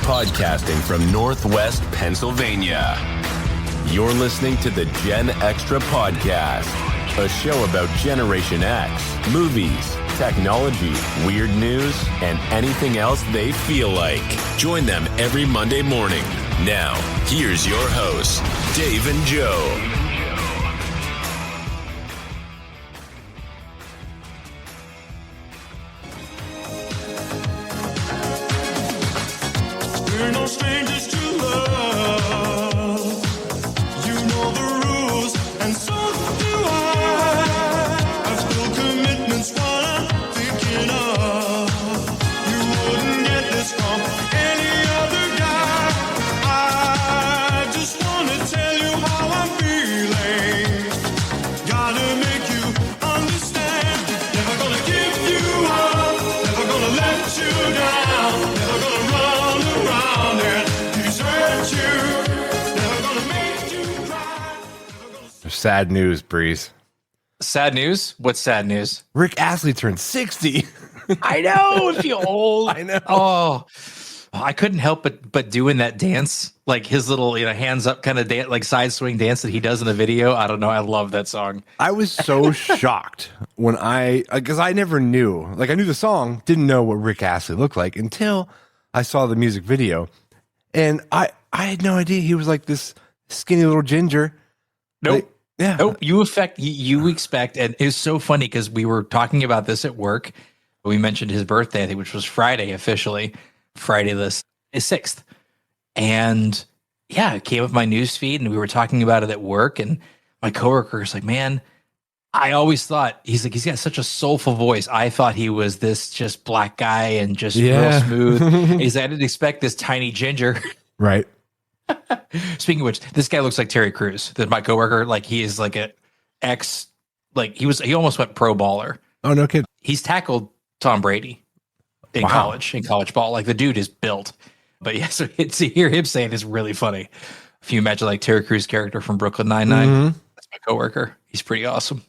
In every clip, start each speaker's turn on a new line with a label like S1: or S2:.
S1: podcasting from Northwest Pennsylvania. You're listening to the GenXtra Podcast, a show about Generation X, movies, technology, weird news, and anything else they feel like. Join them every Monday morning. Now, here's your hosts, Dave and Joe.
S2: We're no strangers to love. You know the rules, and so do I. I've still commitments while I'm thinking of. You wouldn't get this from any other guy. I just want to tell you how I'm feeling. Gotta make you understand. Never gonna give you up. Never gonna let you down. Never gonna run around and desert you. Never gonna make you cry.
S3: Sad news, Breeze.
S4: Sad news? What's sad news?
S3: Rick Astley turned 60.
S4: I know, if you're old.
S3: I know.
S4: Oh, I couldn't help but doing that dance, like his little, hands up kind of dance, like side swing dance that he does in the video. I don't know. I love that song.
S3: I was so shocked when because I never knew. Like, I knew the song, didn't know what Rick Astley looked like until I saw the music video. And I had no idea he was like this skinny little ginger.
S4: Nope.
S3: Like, yeah.
S4: Nope. You expect, and it was so funny because we were talking about this at work. We mentioned his birthday, I think, which was Friday officially, Friday the 6th. And yeah, it came up my news feed and we were talking about it at work. And my coworker was like, man, I always thought he's got such a soulful voice. I thought he was this just black guy and just real smooth. He's like, I didn't expect this tiny ginger.
S3: Right.
S4: Speaking of which, this guy looks like Terry Crews. That my coworker, like he is like he almost went pro baller.
S3: Oh, no kid.
S4: He's tackled Tom Brady in college ball. Like the dude is built. But yeah, so to hear him say it is really funny. If you imagine like Terry Crews' character from Brooklyn Nine-Nine, that's my coworker. He's pretty awesome.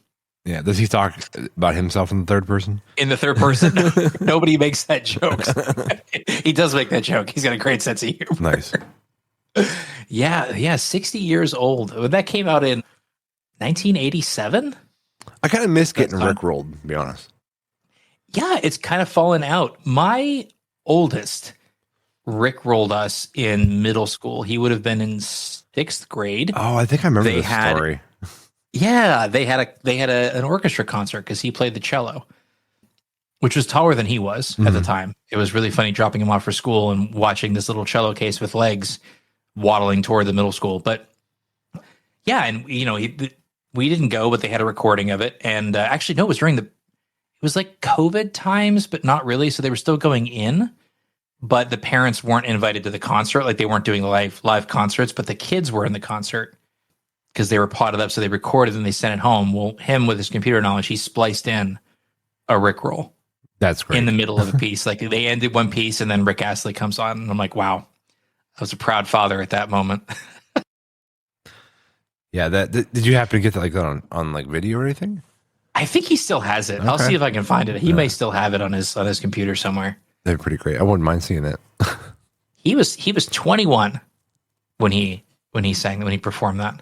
S3: Yeah. Does he talk about himself in the third person?
S4: In the third person, nobody makes that joke. He does make that joke. He's got a great sense of humor.
S3: Nice.
S4: Yeah, 60 years old. That came out in 1987.
S3: I kind of miss getting rickrolled, to be honest.
S4: Yeah, it's kind of fallen out. My oldest rickrolled us in middle school. He would have been in 6th grade.
S3: Oh, I think I remember this story.
S4: Yeah, they had an orchestra concert because he played the cello, which was taller than he was at the time. It was really funny dropping him off for school and watching this little cello case with legs waddling toward the middle school. But yeah, and we didn't go, but they had a recording of it. And actually, no, it was like COVID times, but not really. So they were still going in, but the parents weren't invited to the concert. Like they weren't doing live concerts, but the kids were in the concert because they were potted up. So they recorded and they sent it home. Well, him with his computer knowledge, he spliced in a Rickroll.
S3: That's great.
S4: In the middle of a piece. Like they ended one piece and then Rick Astley comes on and I'm like, wow, I was a proud father at that moment.
S3: Yeah. Did you happen to get that like on like video or anything?
S4: I think he still has it. Okay. I'll see if I can find it. He may still have it on his computer somewhere.
S3: They're pretty great. I wouldn't mind seeing it.
S4: He was 21 when he performed that.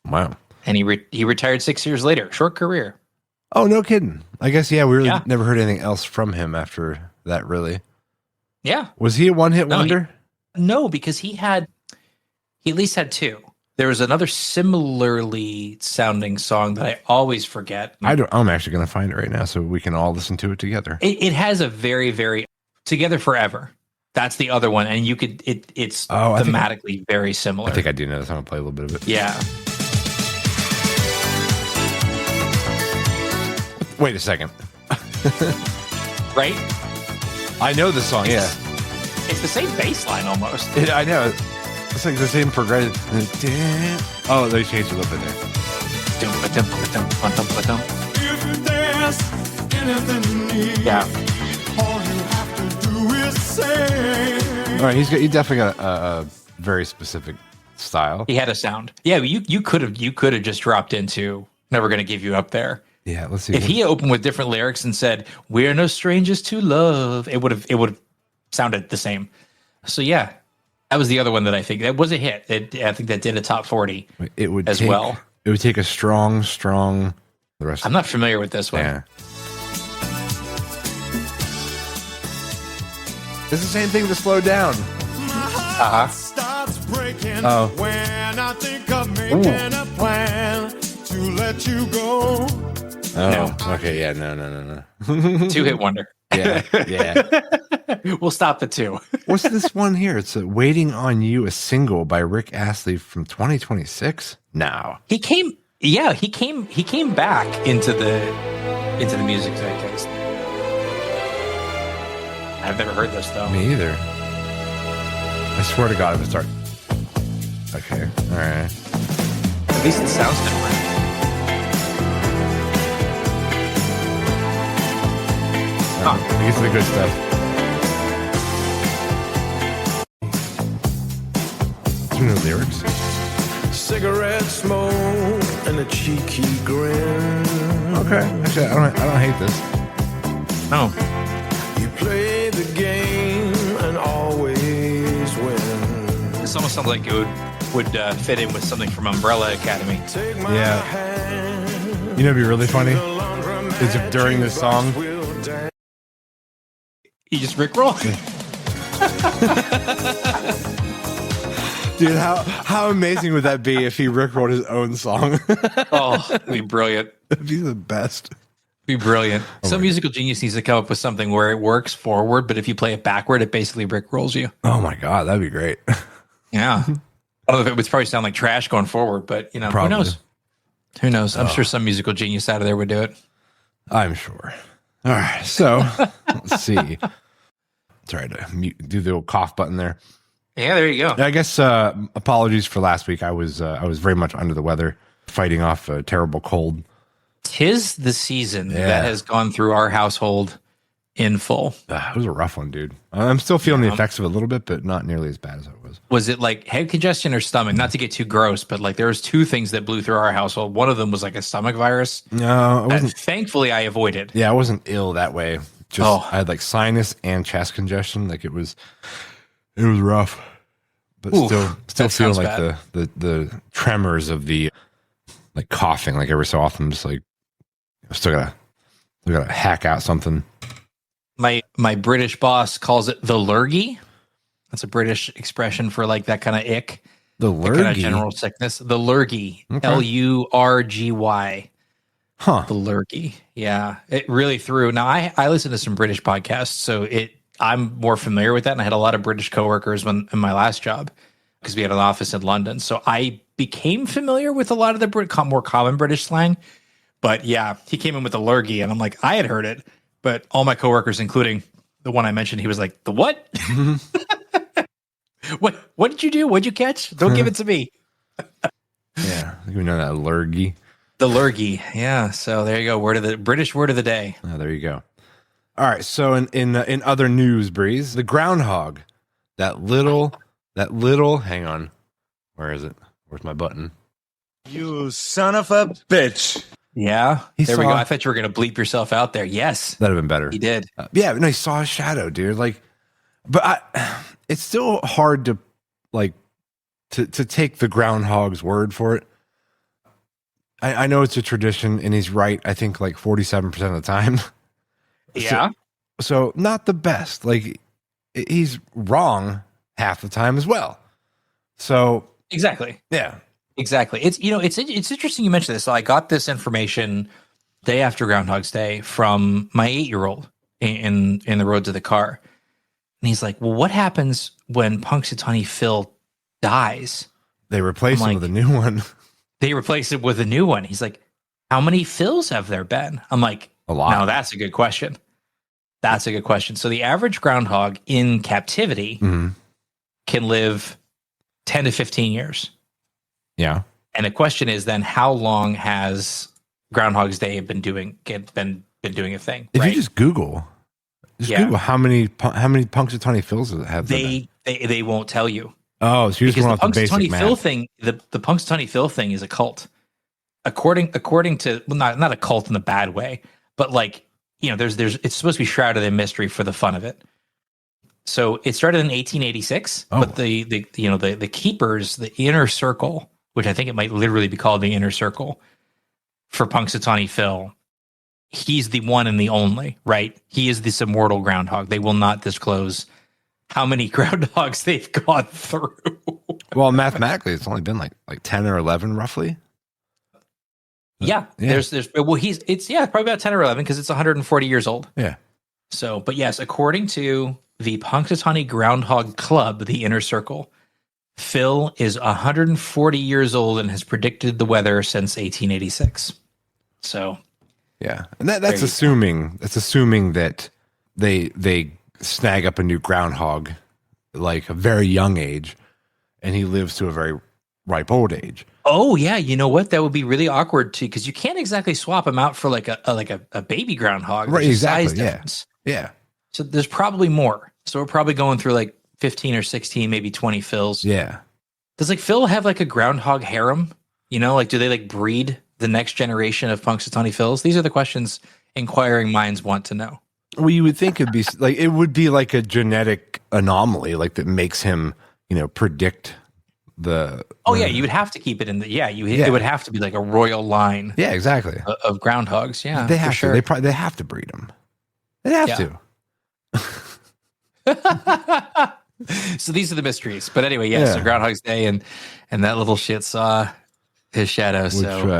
S3: Wow.
S4: And he retired 6 years later. Short career.
S3: Oh, no kidding. I guess, yeah, we really never heard anything else from him after that, really.
S4: Yeah.
S3: Was he a one-hit wonder?
S4: No, because he at least had 2. There was another similarly sounding song that I always forget.
S3: I'm actually going to find it right now so we can all listen to it together.
S4: It has a very, very Together Forever. That's the other one. And it's thematically very similar.
S3: I think I do know this. I'm going to play a little bit of it.
S4: Yeah.
S3: Wait a second.
S4: Right?
S3: I know this song, yeah.
S4: It's the same bass line almost.
S3: I know. It's like the same progressive. Oh, they changed a little bit there.
S2: If there's anything you need,
S4: Yeah.
S2: all you have to do is say.
S3: All right, he definitely got a very specific style.
S4: He had a sound. Yeah, you could have just dropped into Never Gonna Give You Up there.
S3: Yeah, let's see.
S4: If he opened with different lyrics and said, "We're no strangers to love," it would have sounded the same. So yeah, that was the other one that I think that was a hit. I think that did a top 40.
S3: It would
S4: as well.
S3: It would take a strong. The rest.
S4: I'm not familiar with this one.
S3: Yeah. It's the same thing to slow down.
S2: Starts breaking
S3: Oh.
S2: when I think of making a plan to let you go.
S3: Oh,
S4: No.
S3: okay. Yeah. No.
S4: 2-hit wonder.
S3: Yeah. Yeah.
S4: We'll stop at 2.
S3: What's this one here? It's Waiting on You, a single by Rick Astley from 2026. No.
S4: He came back into the music zeitgeist. I've never heard this though.
S3: Me either. I swear to God, if it starts. Okay. All right.
S4: At least it sounds different.
S3: I guess the good stuff. Do you know the lyrics?
S2: Cigarette smoke and a cheeky grin.
S3: Okay. Actually, I don't hate this.
S4: Oh,
S2: You play the game and always win.
S4: this almost sounds like it would fit in with something from Umbrella Academy.
S2: Take my
S3: Yeah.
S2: hand.
S3: You know, it'd be really funny.
S2: The laundromat
S3: Is if during this song,
S2: will dance.
S4: You just rickroll?
S3: dude, how amazing would that be if he rickrolled his own song?
S4: Oh, it'd be brilliant.
S3: That'd be the best.
S4: Be brilliant. Some musical genius needs to come up with something where it works forward, but if you play it backward, it basically rickrolls you.
S3: Oh my God, that'd be great.
S4: Yeah. I don't know if it would probably sound like trash going forward, but
S3: Probably.
S4: who knows? Who knows? I'm sure some musical genius out of there would do it.
S3: I'm sure. All right, so let's see. Sorry to do the old cough button there.
S4: Yeah, there you go.
S3: I guess apologies for last week. I was very much under the weather, fighting off a terrible cold.
S4: 'Tis the season
S3: Yeah.
S4: that has gone through our household in full.
S3: It was a rough one, dude. I'm still feeling the effects of it a little bit, but not nearly as bad as I was.
S4: Was it like head congestion or stomach? Not to get too gross, but like there was 2 things that blew through our household. One of them was like a stomach virus.
S3: No, I
S4: That
S3: wasn't.
S4: thankfully I avoided.
S3: Yeah, I wasn't ill that way. Just
S4: Oh.
S3: I had like sinus and chest congestion. Like it was rough, but
S4: Oof,
S3: still
S4: that
S3: feeling
S4: sounds
S3: like the tremors of the like coughing, like every so often, just like I still gotta hack out something.
S4: My British boss calls it the lurgy. That's a British expression for like that kind of ick,
S3: The
S4: that kind of
S3: lurgy,
S4: general sickness. The lurgy,
S3: Okay.
S4: Lurgy.
S3: huh?
S4: The lurgy. Yeah, it really threw. Now I listen to some British podcasts, so I'm more familiar with that, and I had a lot of British coworkers in my last job because we had an office in London, so I became familiar with a lot of the more common British slang. But yeah, he came in with the lurgy, and I'm like, I had heard it, but all my coworkers, including the one I mentioned, he was like, "The what? What did you do? What'd you catch? Don't give it to me."
S3: Yeah, I think we know that lurgy.
S4: The lurgy. Yeah. So there you go. British word of the day.
S3: Oh, there you go. All right. So in other news, Breeze, the groundhog, that little. Hang on, where is it? Where's my button?
S5: You son of a bitch.
S4: Yeah.
S3: He
S4: There we go.
S3: saw-
S4: I thought you were going to bleep yourself out there. Yes.
S3: That'd have been better.
S4: He did.
S3: Yeah, no, he saw a shadow, dude. Like, but it's still hard to like to take the groundhog's word for it. I know it's a tradition, and he's right. I think like 47% of the time.
S4: Yeah.
S3: So not the best. Like he's wrong half the time as well. So
S4: Exactly.
S3: yeah,
S4: Exactly. It's it's interesting you mentioned this. So I got this information day after Groundhog's Day from my 8-year-old in the road to the car. And he's like, "Well, what happens when Punxsutawney Phil dies?"
S3: they replaced
S4: I'm
S3: him
S4: like-
S3: with a new one.
S4: They replace it with a new one. He's like, "How many Phils have there been?" I'm like,
S3: A lot.
S4: "Now that's a good question. That's a good question." So the average groundhog in captivity
S3: Mhm.
S4: can live 10 to 15 years.
S3: Yeah.
S4: And the question is then, how long has Groundhog's Day been doing a thing?
S3: If
S4: right?
S3: you just Google
S4: Yeah.
S3: Google how many Punxsutawney Phils have there been?
S4: they won't tell you.
S3: Oh, so you're just
S4: Because
S3: going
S4: the
S3: off the basic
S4: Punxsutawney Phil
S3: math.
S4: thing, the Punxsutawney Phil thing is a cult. According to, well, not a cult in the bad way, but like, there's it's supposed to be shrouded in mystery for the fun of it. So it started in 1886,
S3: Oh.
S4: but the keepers, the inner circle, which I think it might literally be called the inner circle for Punxsutawney Phil, he's the one and the only, right? He is this immortal groundhog. They will not disclose how many groundhogs they've gone through.
S3: Well, mathematically, it's only been like 10 or 11 roughly.
S4: Yeah,
S3: Yeah.
S4: there's probably about 10 or 11 because it's 140 years old.
S3: Yeah.
S4: So, but yes, according to the Punxsutawney Groundhog Club, the inner circle, Phil is 140 years old and has predicted the weather since 1886. So,
S3: Yeah. And that's
S4: There you
S3: assuming that they snag up a new groundhog like a very young age and he lives to a very ripe old age.
S4: oh yeah, you know what? That would be really awkward too because you can't exactly swap him out for like a baby groundhog.
S3: Right,
S4: There's a
S3: exactly,
S4: size
S3: yeah.
S4: difference.
S3: Yeah.
S4: So there's probably more. So we're probably going through like 15 or 16, maybe 20 Phils.
S3: Yeah.
S4: Does like Phil have like a groundhog harem? You know, like do they like breed the next generation of Punxsutawney Phils? These are the questions inquiring minds want to know.
S3: Well, you would think it would be like a genetic anomaly, like that makes him, predict the.
S4: Oh yeah, you would have to keep it in the
S3: Yeah.
S4: It would have to be like a royal line
S3: Yeah, exactly.
S4: of groundhogs. Yeah,
S3: They
S4: for
S3: have
S4: sure.
S3: to. They have to breed them. They have
S4: Yeah.
S3: to.
S4: So these are the mysteries. But anyway, yes, so
S3: Yeah.
S4: Groundhog's Day and that little shit saw his shadow.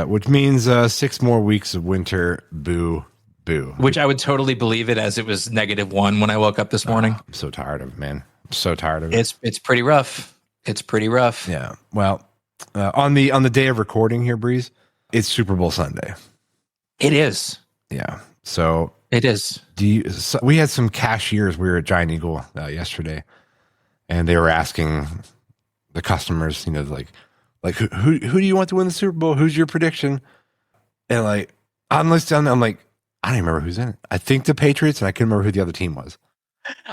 S3: Which means 6 more weeks of winter. Boo, boo.
S4: Which I would totally believe it as it was -1 when I woke up this morning.
S3: I'm so tired of it, man. I'm so tired of it.
S4: It's pretty rough. It's pretty rough.
S3: Yeah. Well, on the day of recording here, Breeze, it's Super Bowl Sunday.
S4: It is.
S3: Yeah. So
S4: It is.
S3: we had some cashiers. We were at Giant Eagle yesterday, and they were asking the customers, like who do you want to win the Super Bowl? Who's your prediction? And like I'm listening, I'm like, I don't even remember who's in it. I think the Patriots, and I couldn't remember who the other team was.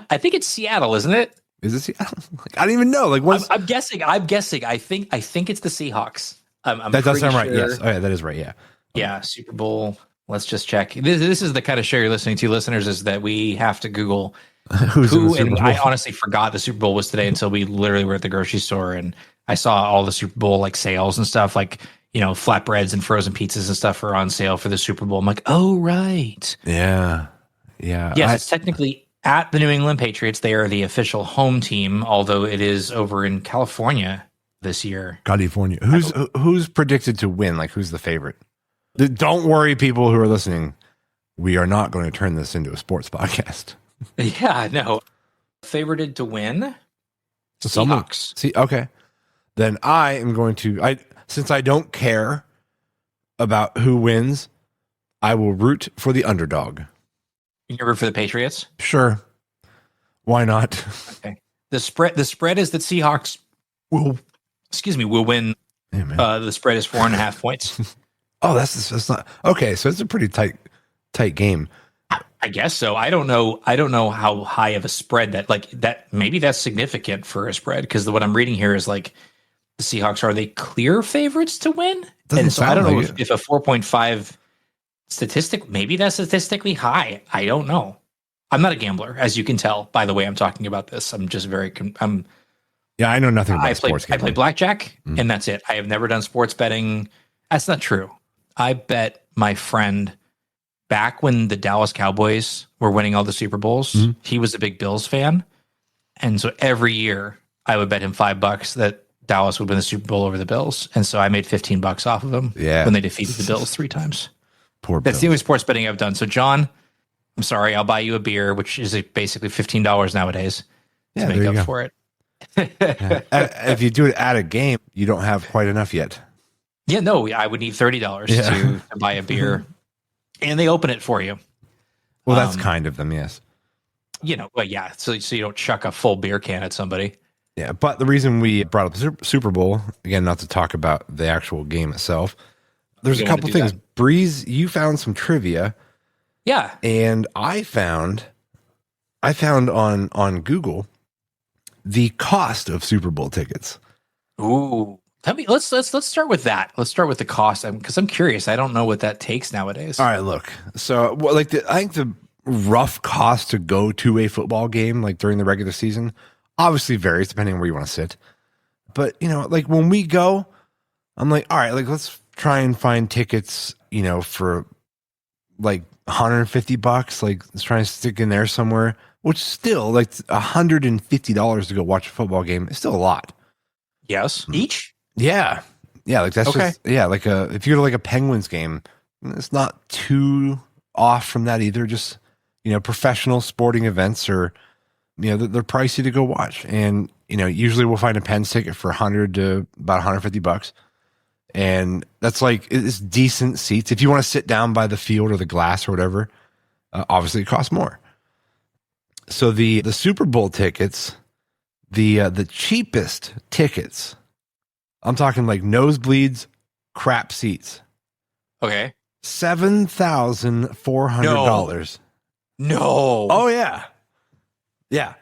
S4: I think it's Seattle, isn't it?
S3: Is it Seattle? Like, I don't even know. Like what's
S4: I'm guessing. I think it's the Seahawks. I'm
S3: that does
S4: pretty
S3: sound right.
S4: sure.
S3: Yes. Oh yeah, that is right. Yeah.
S4: Yeah, Super Bowl. Let's just check. This is the kind of show you're listening to, listeners, is that we have to Google
S3: Who's in the
S4: who.
S3: Super
S4: And
S3: Bowl?
S4: I honestly forgot the Super Bowl was today until we literally were at the grocery store and I saw all the Super Bowl like sales and stuff, like flatbreads and frozen pizzas and stuff are on sale for the Super Bowl. I'm like, oh right,
S3: Yeah. Yeah.
S4: yes, it's technically at the New England Patriots. They are the official home team, although it is over in California this year.
S3: California. Who's predicted to win? Like who's the favorite? Don't worry, people who are listening. We are not going to turn this into a sports podcast.
S4: Yeah, no. Favorited to win?
S3: Someone-
S4: Seahawks.
S3: See, okay. Then I am going to since I don't care about who wins, I will root for the underdog.
S4: You root for the Patriots?
S3: Sure. Why not?
S4: Okay. The spread is that Seahawks will win.
S3: Yeah, man.
S4: The spread is 4.5 points.
S3: Oh, that's not okay. So it's a pretty tight game.
S4: I guess so. I don't know how high of a spread that maybe that's significant for a spread because what I'm reading here is like the Seahawks are they clear favorites to win?
S3: Doesn't
S4: And so I
S3: sound
S4: don't know
S3: like
S4: if a 4.5 statistic, maybe that's statistically high. I don't know. I'm not a gambler, as you can tell by the way I'm talking about this. I'm just
S3: Yeah, I know nothing about
S4: I
S3: sports.
S4: play
S3: gambling.
S4: blackjack, and that's it. I have never done sports betting. That's not true. I bet my friend back when the Dallas Cowboys were winning all the Super Bowls, he was a big Bills fan. And so every year I would bet him $5 that Dallas would win the Super Bowl over the Bills. And so I made $15 off of him
S3: Yeah.
S4: when they defeated the Bills 3 times.
S3: Poor
S4: That's
S3: Bill.
S4: the only sports betting I've done. So John, I'm sorry, I'll buy you a beer, which is basically $15 nowadays
S3: Yeah,
S4: to
S3: there
S4: make
S3: you
S4: up
S3: go.
S4: for it.
S3: If you do it at a game, you don't have quite enough yet.
S4: Yeah, no, I would need $30
S3: Yeah.
S4: to buy a beer, and they open it for you.
S3: Well, that's
S4: Um,
S3: kind of them, yes.
S4: Well, yeah, so you don't chuck a full beer can at somebody.
S3: Yeah, but the reason we brought up the Super Bowl, again, not to talk about the actual game itself, there's
S4: You
S3: a
S4: don't wanna
S3: couple
S4: do
S3: things.
S4: that.
S3: Breeze, you found some trivia,
S4: Yeah,
S3: and I found on Google the cost of Super Bowl tickets.
S4: ooh, tell me. Let's start with that. Let's start with the cost, because I'm curious. I don't know what that takes nowadays.
S3: All right, look. So, I think rough cost to go to a football game, like during the regular season, obviously varies depending on where you want to sit. But, you know, like when we go, I'm like, all right, like let's try and find tickets, you know, for like $150. Like let's try and stick in there somewhere, which still like $150 to go watch a football game is still a lot.
S4: Yes. Each?
S3: Yeah. Yeah. Like that's
S4: Okay.
S3: just, yeah. Like if you go to like a Penguins game, it's not too off from that either. Just, you know, professional sporting events are, you know, they're pricey to go watch. And, you know, usually we'll find a Pens ticket for 100 to about $150. And that's like, it's decent seats. If you want to sit down by the field or the glass or whatever, obviously it costs more. So the Super Bowl tickets, the cheapest tickets, I'm talking like nosebleeds, crap seats,
S4: Okay.
S3: $7,400.
S4: No.
S3: Oh yeah. Yeah.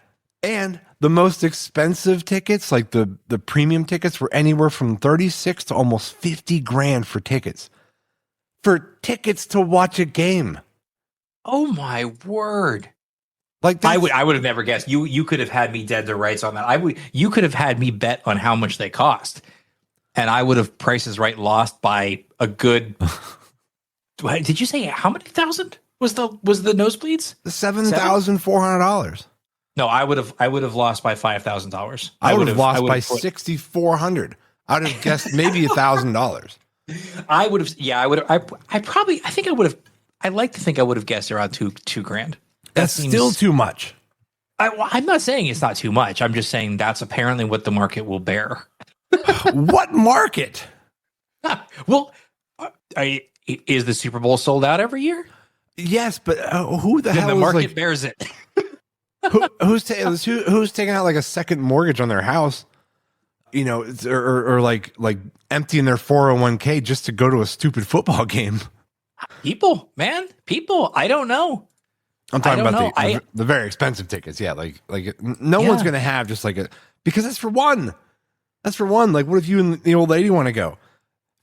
S3: And the most expensive tickets, like the premium tickets, were anywhere from 36 to almost 50 grand for tickets to watch a game.
S4: Oh my word.
S3: Like
S4: I would have never guessed. You could have had me dead to rights on that. You could have had me bet on how much they cost. And I would have Price is Right lost by a good did you say how many thousand was the nosebleeds?
S3: $7,400.
S4: No, I would have lost by $5,000.
S3: I would have lost by $6,400. I would have guessed maybe $1,000.
S4: I would have. Yeah, I would have. I probably. I think I would have. I like to think I would have guessed around two grand.
S3: That's still too much.
S4: I'm not saying it's not too much. I'm just saying that's apparently what the market will bear.
S3: What market?
S4: Well, is the Super Bowl sold out every year?
S3: Yes, but who the hell
S4: The
S3: is
S4: market
S3: like
S4: bears it.
S3: who's taking out like a second mortgage on their house, you know, or like emptying their 401k just to go to a stupid football game?
S4: People, man, people. I don't know.
S3: I'm talking
S4: I don't
S3: about
S4: know.
S3: the very expensive tickets. Yeah, like no one's gonna have just like because that's for one. That's for one. Like, what if you and the old lady want to go?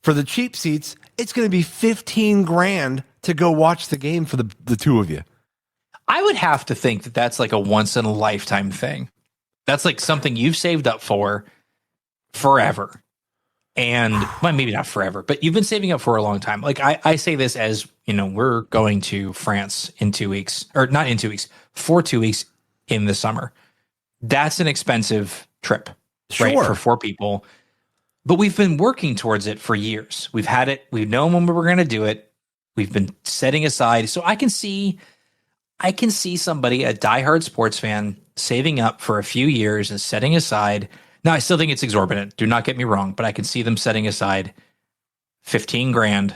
S3: For the cheap seats, it's gonna be 15 grand to go watch the game for the two of you.
S4: I would have to think that that's like a once in a lifetime thing. That's like something you've saved up for forever. And well, maybe not forever, but you've been saving up for a long time. Like I say this as, you know, we're going to France in 2 weeks, or not in 2 weeks, for 2 weeks in the summer. That's an expensive trip, right?
S3: Sure.
S4: For 4 people. But we've been working towards it for years. We've had it. We've known when we were going to do it. We've been setting aside. So I can see somebody, a diehard sports fan, saving up for a few years and setting aside. Now, I still think it's exorbitant. Do not get me wrong, but I can see them setting aside 15 grand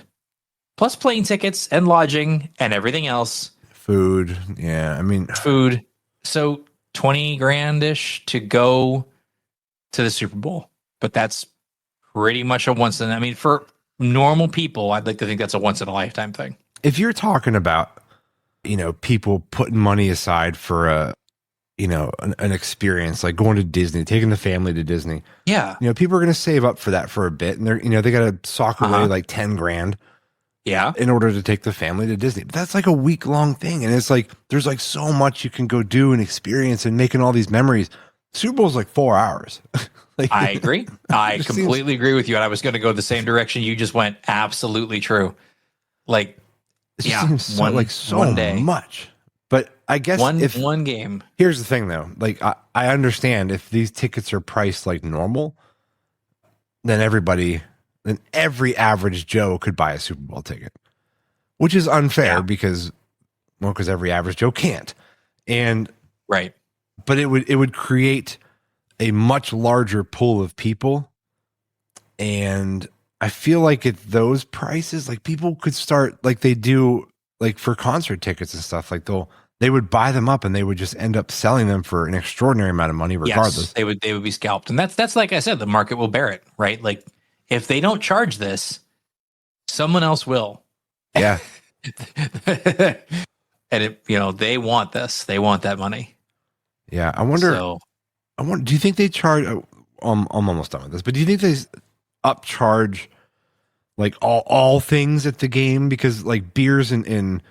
S4: plus plane tickets and lodging and everything else.
S3: Food. Yeah. I mean,
S4: Food. So 20 grand-ish to go to the Super Bowl. But that's pretty much a once in, I mean, for normal people, I'd like to think that's a once in a lifetime thing.
S3: if you're talking about, you know, people putting money aside for a, you know, an experience like going to Disney, taking the family to Disney.
S4: Yeah.
S3: You know, people are going to save up for that for a bit, and they're, you know, they got to sock away like 10 grand.
S4: Yeah.
S3: In order to take the family to Disney. But that's like a week long thing. And it's like, there's like so much you can go do and experience and making all these memories. Super Bowl's like 4 hours. Like,
S4: I agree. I completely agree with you. And I was going to go the same direction you just went. Absolutely true. Like,
S3: it
S4: yeah,
S3: seems so
S4: one day.
S3: much. But I guess
S4: one game.
S3: Here's the thing though. Like I understand if these tickets are priced like normal, then every average Joe could buy a Super Bowl ticket, which is unfair because every average Joe can't. And
S4: right.
S3: But it would create a much larger pool of people. And I feel like at those prices, like people could start like they do like for concert tickets and stuff, like they would buy them up and they would just end up selling them for an extraordinary amount of money regardless.
S4: Yes, they would be scalped. And that's like I said, the market will bear it, right? Like if they don't charge this, someone else will.
S3: Yeah.
S4: And they want this. They want that money.
S3: Yeah. I wonder, do you think they charge, I'm almost done with this, but do you think they upcharge like all things at the game? Because like beers and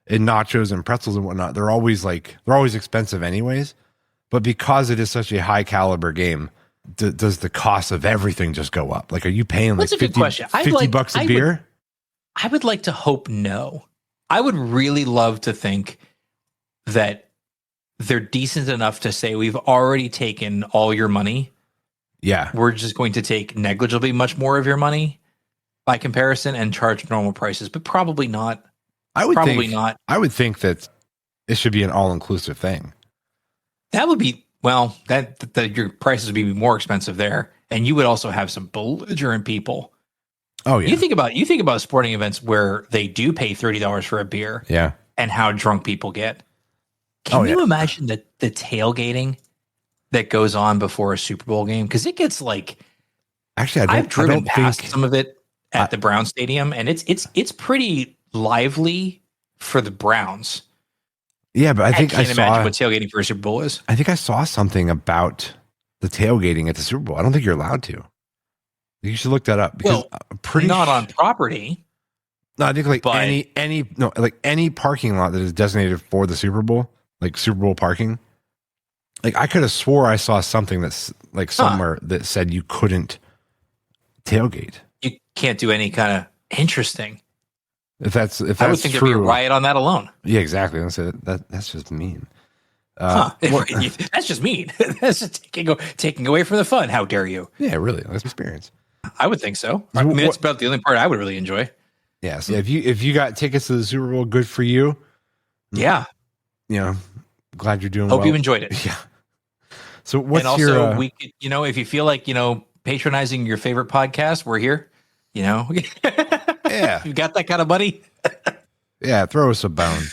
S3: and nachos and pretzels and whatnot, they're always expensive anyways. But because it is such a high caliber game, does the cost of everything just go up? Like, are you paying like
S4: That's a good question.
S3: $50 a beer?
S4: I would like to hope no. I would really love to think that they're decent enough to say we've already taken all your money.
S3: Yeah.
S4: We're just going to take negligibly much more of your money by comparison and charge normal prices, but probably not.
S3: I would
S4: Probably
S3: think,
S4: not.
S3: I would think that it should be an all-inclusive thing.
S4: That would be, well, that your prices would be more expensive there, and you would also have some belligerent people.
S3: Oh yeah.
S4: You think about sporting events where they do pay $30 for a beer.
S3: Yeah.
S4: And how drunk people get. Can you imagine the tailgating that goes on before a Super Bowl game? Because it gets like,
S3: actually,
S4: I've driven past some of it at the Brown Stadium, and it's pretty lively for the Browns.
S3: Yeah, but I think I
S4: can't imagine what tailgating for a Super Bowl is.
S3: I think I saw something about the tailgating at the Super Bowl. I don't think you're allowed to. You should look that up because I'm pretty
S4: not on property.
S3: No, I think like any parking lot that is designated for the Super Bowl, like Super Bowl parking. Like I could have swore I saw something that's like somewhere that said you couldn't tailgate.
S4: You can't do any kind of interesting.
S3: If that's
S4: I would think
S3: true,
S4: there'd be a riot on that alone.
S3: Yeah, exactly. That's just mean.
S4: That's just mean. That's just taking away from the fun. How dare you?
S3: Yeah, really. That's experience.
S4: I would think so. I mean, it's about the only part I would really enjoy.
S3: Yeah. So if you got tickets to the Super Bowl, good for you.
S4: Yeah.
S3: You know, glad you're doing
S4: Hope
S3: well.
S4: you enjoyed it.
S3: Yeah. So what's
S4: and also,
S3: your
S4: we could, if you feel like, patronizing your favorite podcast, we're here,
S3: Yeah.
S4: You got that kind of money?
S3: Yeah, throw us a bone.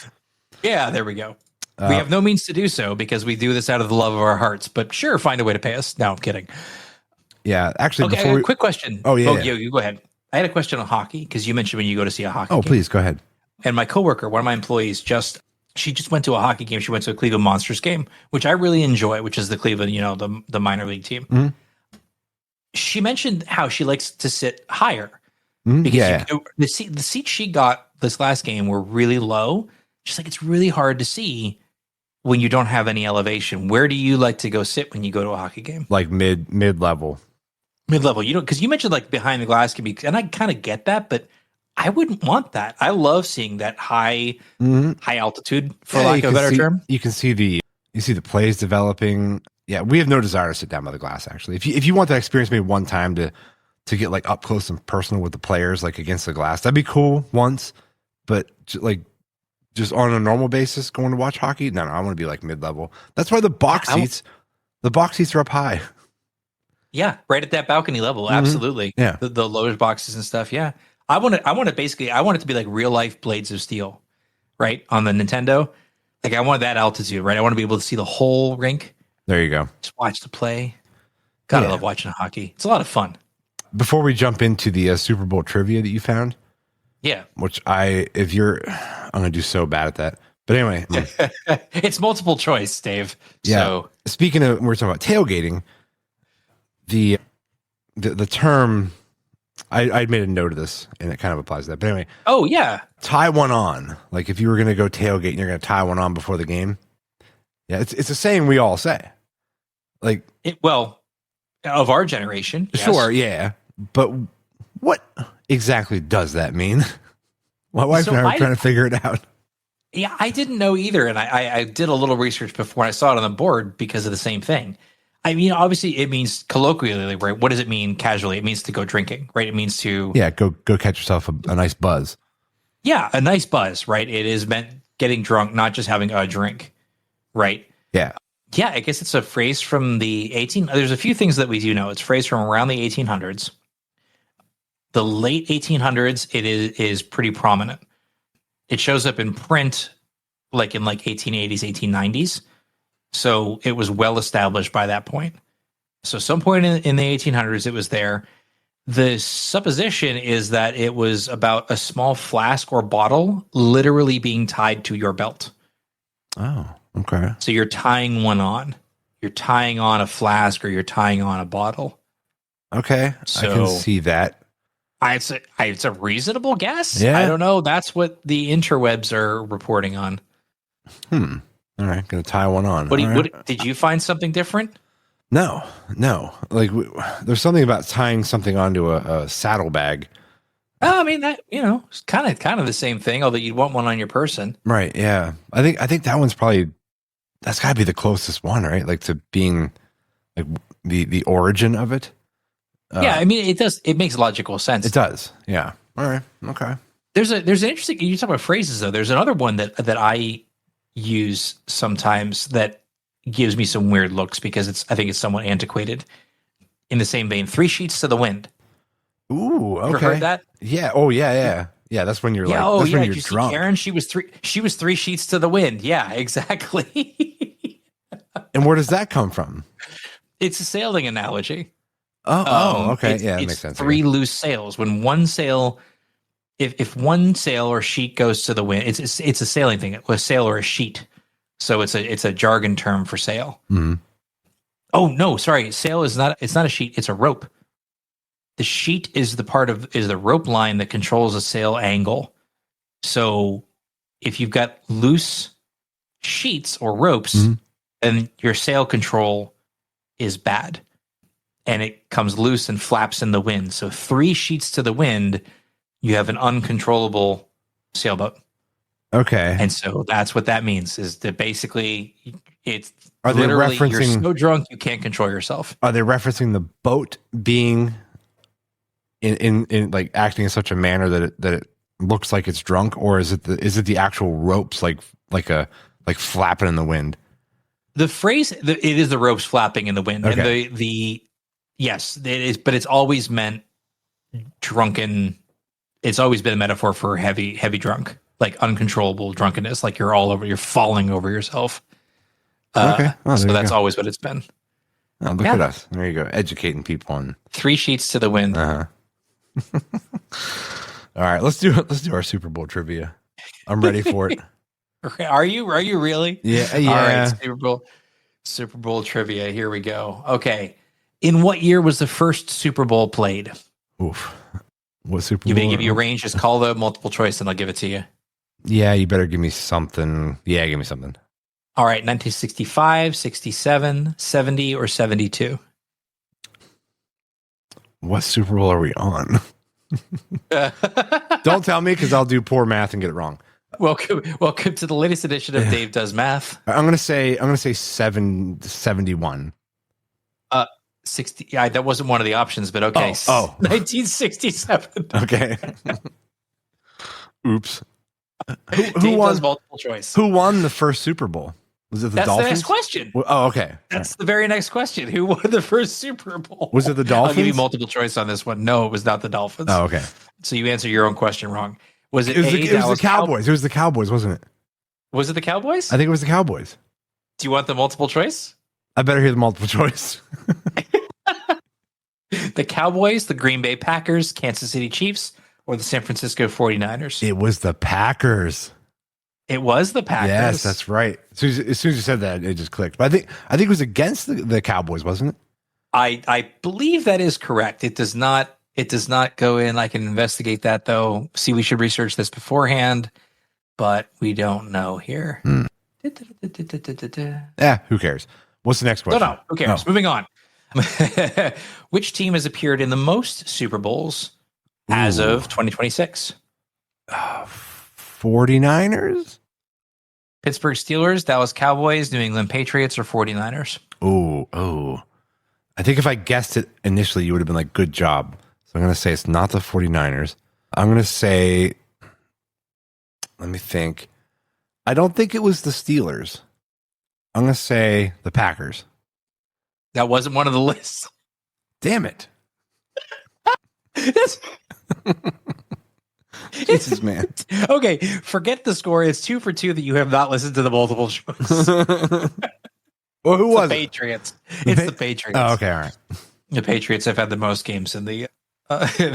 S4: Yeah, there we go. We have no means to do so because we do this out of the love of our hearts, but sure, find a way to pay us. No, I'm kidding.
S3: Yeah, actually,
S4: okay, quick question.
S3: Oh, yeah.
S4: You go ahead. I had a question on hockey because you mentioned when you go to see a hockey
S3: game.
S4: game.
S3: Please, go ahead.
S4: And my coworker, one of my employees, she just went to a hockey game. She went to a Cleveland Monsters game, which I really enjoy, which is the Cleveland, the minor league team. Mm-hmm. She mentioned how she likes to sit higher. Because the seats she got this last game were really low. She's like, it's really hard to see when you don't have any elevation. Where do you like to go sit when you go to a hockey game?
S3: Like mid level.
S4: Mid level. Because you mentioned like behind the glass can be, and I kind of get that, but I wouldn't want that. I love seeing that high altitude, for lack of a better term.
S3: You can see the plays developing. Yeah, we have no desire to sit down by the glass. Actually, if you want that experience, maybe one time to get like up close and personal with the players, like against the glass, that'd be cool once. But just on a normal basis, going to watch hockey, no, I want to be like mid level. That's why the box seats are up high.
S4: Yeah, right at that balcony level, absolutely.
S3: Yeah,
S4: the lower boxes and stuff. Yeah, I want it to be like real life Blades of Steel, right, on the Nintendo. Like I want that altitude, right? I want to be able to see the whole rink.
S3: There you go.
S4: Just watch the play. God, I love watching hockey. It's a lot of fun.
S3: Before we jump into the Super Bowl trivia that you found,
S4: yeah,
S3: which I'm gonna do so bad at that. But anyway,
S4: it's multiple choice, Dave.
S3: Yeah.
S4: So
S3: speaking of, we're talking about tailgating. The term, I made a note of this, and it kind of applies to that. But anyway,
S4: oh yeah,
S3: tie one on. Like if you were gonna go tailgate and you're gonna tie one on before the game. Yeah, it's a saying we all say. Like
S4: of our generation, yes.
S3: Sure, yeah. But what exactly does that mean? My wife and I were trying to figure it out.
S4: Yeah, I didn't know either. And I did a little research before I saw it on the board because of the same thing. I mean, obviously it means colloquially, right? What does it mean casually? It means to go drinking, right? It means to...
S3: Yeah, go catch yourself a nice buzz.
S4: Yeah, a nice buzz, right? It is meant getting drunk, not just having a drink, right?
S3: Yeah.
S4: Yeah, I guess it's a phrase from the there's a few things that we do know. It's a phrase from around the 1800s. The late 1800s, it is pretty prominent. It shows up in print like in 1880s, 1890s. So it was well established by that point. So some point in the 1800s, it was there. The supposition is that it was about a small flask or bottle literally being tied to your belt.
S3: Oh, okay.
S4: So you're tying one on. You're tying on a flask or you're tying on a bottle.
S3: Okay, so, I can see that.
S4: It's a reasonable guess.
S3: Yeah.
S4: I don't know. That's what the interwebs are reporting on.
S3: All right, gonna tie one on.
S4: What
S3: All right.
S4: did you find something different?
S3: No. Like there's something about tying something onto a saddlebag.
S4: Oh, I mean that it's kind of the same thing. Although you'd want one on your person.
S3: Right. Yeah. I think that one's that's got to be the closest one, right? Like to being like the origin of it.
S4: Yeah, I mean it does. It makes logical sense.
S3: It does. Yeah. All right. Okay.
S4: There's an interesting. You talk about phrases though. There's another one that I use sometimes that gives me some weird looks because I think it's somewhat antiquated. In the same vein, 3 sheets to the wind.
S3: Ooh. Okay.
S4: Ever heard that?
S3: Yeah. Oh yeah. That's when you're like.
S4: Oh
S3: That's
S4: yeah.
S3: when
S4: Did
S3: you're
S4: you see
S3: drunk.
S4: Karen? She was 3 sheets to the wind. Yeah, exactly.
S3: And where does that come from?
S4: It's a sailing analogy.
S3: Okay.
S4: It's,
S3: Yeah, that
S4: it's
S3: makes sense.
S4: 3 loose sails. When one sail, if one sail or sheet goes to the wind, it's a sailing thing. A sail or a sheet. So it's a jargon term for sail.
S3: Mm-hmm.
S4: Oh no, sorry. Sail is not. It's not a sheet. It's a rope. The sheet is the rope line that controls a sail angle. So if you've got loose sheets or ropes, then your sail control is bad. And it comes loose and flaps in the wind. So 3 sheets to the wind, you have an uncontrollable sailboat.
S3: Okay.
S4: And so that's what that means is that basically it's
S3: Are they
S4: literally you're
S3: referencing-
S4: so drunk you can't control yourself.
S3: Are they referencing the boat being in like acting in such a manner that it looks like it's drunk, or is it the actual ropes like flapping in the wind?
S4: The phrase it is the ropes flapping in the wind,
S3: Okay.
S4: and the yes, it is, but it's always meant drunken. It's always been a metaphor for heavy drunk, like uncontrollable drunkenness, like you're falling over yourself.
S3: Okay. Oh,
S4: So
S3: there you
S4: that's
S3: go.
S4: always what it's been.
S3: Oh, look
S4: Yeah.
S3: at us. There you go. Educating people on.
S4: 3 sheets to the wind.
S3: Uh-huh. All right, let's do our Super Bowl trivia. I'm ready for it.
S4: Are you really?
S3: Yeah.
S4: All right, Super Bowl trivia. Here we go. Okay. In what year was the first Super Bowl played?
S3: Oof. What Super
S4: You
S3: Bowl?
S4: may give you a range. Just call the multiple choice and I'll give it to you.
S3: Yeah, you better give me something. Yeah, give me something.
S4: All right. 1965, 67, 70, or 72?
S3: What Super Bowl are we on? Don't tell me because I'll do poor math and get it wrong.
S4: Welcome to the latest edition of Dave Does Math.
S3: I'm gonna say 71.
S4: 60. Yeah, that wasn't one of the options, but okay.
S3: Oh.
S4: 1967.
S3: Okay. Oops. Who
S4: Dave
S3: won?
S4: does multiple choice.
S3: Who won the first Super Bowl? Was it the
S4: That's
S3: Dolphins?
S4: the next question.
S3: Oh, okay.
S4: That's the very next question. Who won the first Super Bowl?
S3: Was it the
S4: I'll give you
S3: Dolphins?
S4: multiple choice on this one. No, it was not the Dolphins.
S3: Oh, okay.
S4: So you answer your own question wrong. Was it,
S3: It was,
S4: A,
S3: it was
S4: Dallas
S3: the Cowboys. It was the Cowboys, wasn't it?
S4: Was it the Cowboys?
S3: I think it was the Cowboys.
S4: Do you want the multiple choice?
S3: I better hear the multiple choice.
S4: The Cowboys, the Green Bay Packers, Kansas City Chiefs, or the San Francisco 49ers?
S3: It was the Packers.
S4: It was the Packers.
S3: Yes, that's right. As soon as you said that, it just clicked. But I think it was against the Cowboys, wasn't it?
S4: I believe that is correct. It does not go in. I can investigate that though. See, we should research this beforehand, but we don't know here.
S3: Yeah, who cares? What's the next question?
S4: No, who cares?
S3: Oh.
S4: Moving on. Which team has appeared in the most Super Bowls as of 2026?
S3: 49ers?
S4: Pittsburgh Steelers, Dallas Cowboys, New England Patriots, or 49ers?
S3: Oh. I think if I guessed it initially, you would have been like, good job. So I'm going to say it's not the 49ers. I'm going to say, let me think. I don't think it was the Steelers. I'm going to say the Packers.
S4: That wasn't one of the lists.
S3: Damn it.
S4: That's-
S3: Jesus, man.
S4: Okay, forget the score. It's 2 for 2 that you have not listened to the multiple choice.
S3: Well, who was
S4: the
S3: it?
S4: Patriots. It's the Patriots.
S3: Oh, okay. All right.
S4: The Patriots have had the most games in the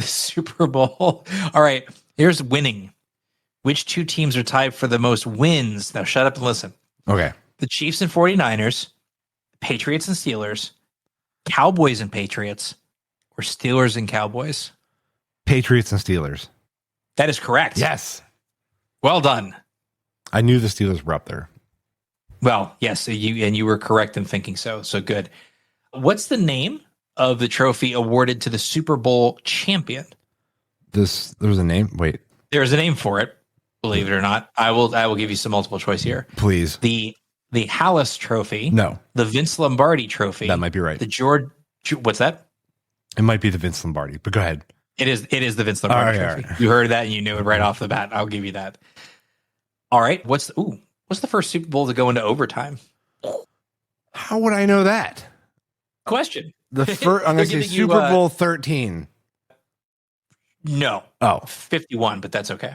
S4: Super Bowl. All right, here's winning. Which 2 teams are tied for the most wins? Now shut up and listen.
S3: Okay.
S4: The Chiefs and 49ers, Patriots and Steelers, Cowboys and Patriots, or Steelers and Cowboys?
S3: Patriots and Steelers.
S4: That is correct.
S3: Yes.
S4: Well done.
S3: I knew the Steelers were up there.
S4: Well, yes, you were correct in thinking so. So good. What's the name of the trophy awarded to the Super Bowl champion?
S3: There was a name. Wait,
S4: There's a name for it. Believe it or not, I will give you some multiple choice here.
S3: please.
S4: The Hallis Trophy.
S3: No,
S4: The Vince Lombardi Trophy.
S3: that might be right.
S4: The George. What's that?
S3: It might be the Vince Lombardi, but go ahead.
S4: It is the Vince Lombardi
S3: All right,
S4: Trophy. You heard that and you knew it right off the bat. I'll give you that. All right. What's the first Super Bowl to go into overtime?
S3: How would I know that?
S4: Question.
S3: The first, I'm going to say
S4: They're giving you,
S3: Super Bowl 13.
S4: No.
S3: Oh,
S4: 51, but that's okay.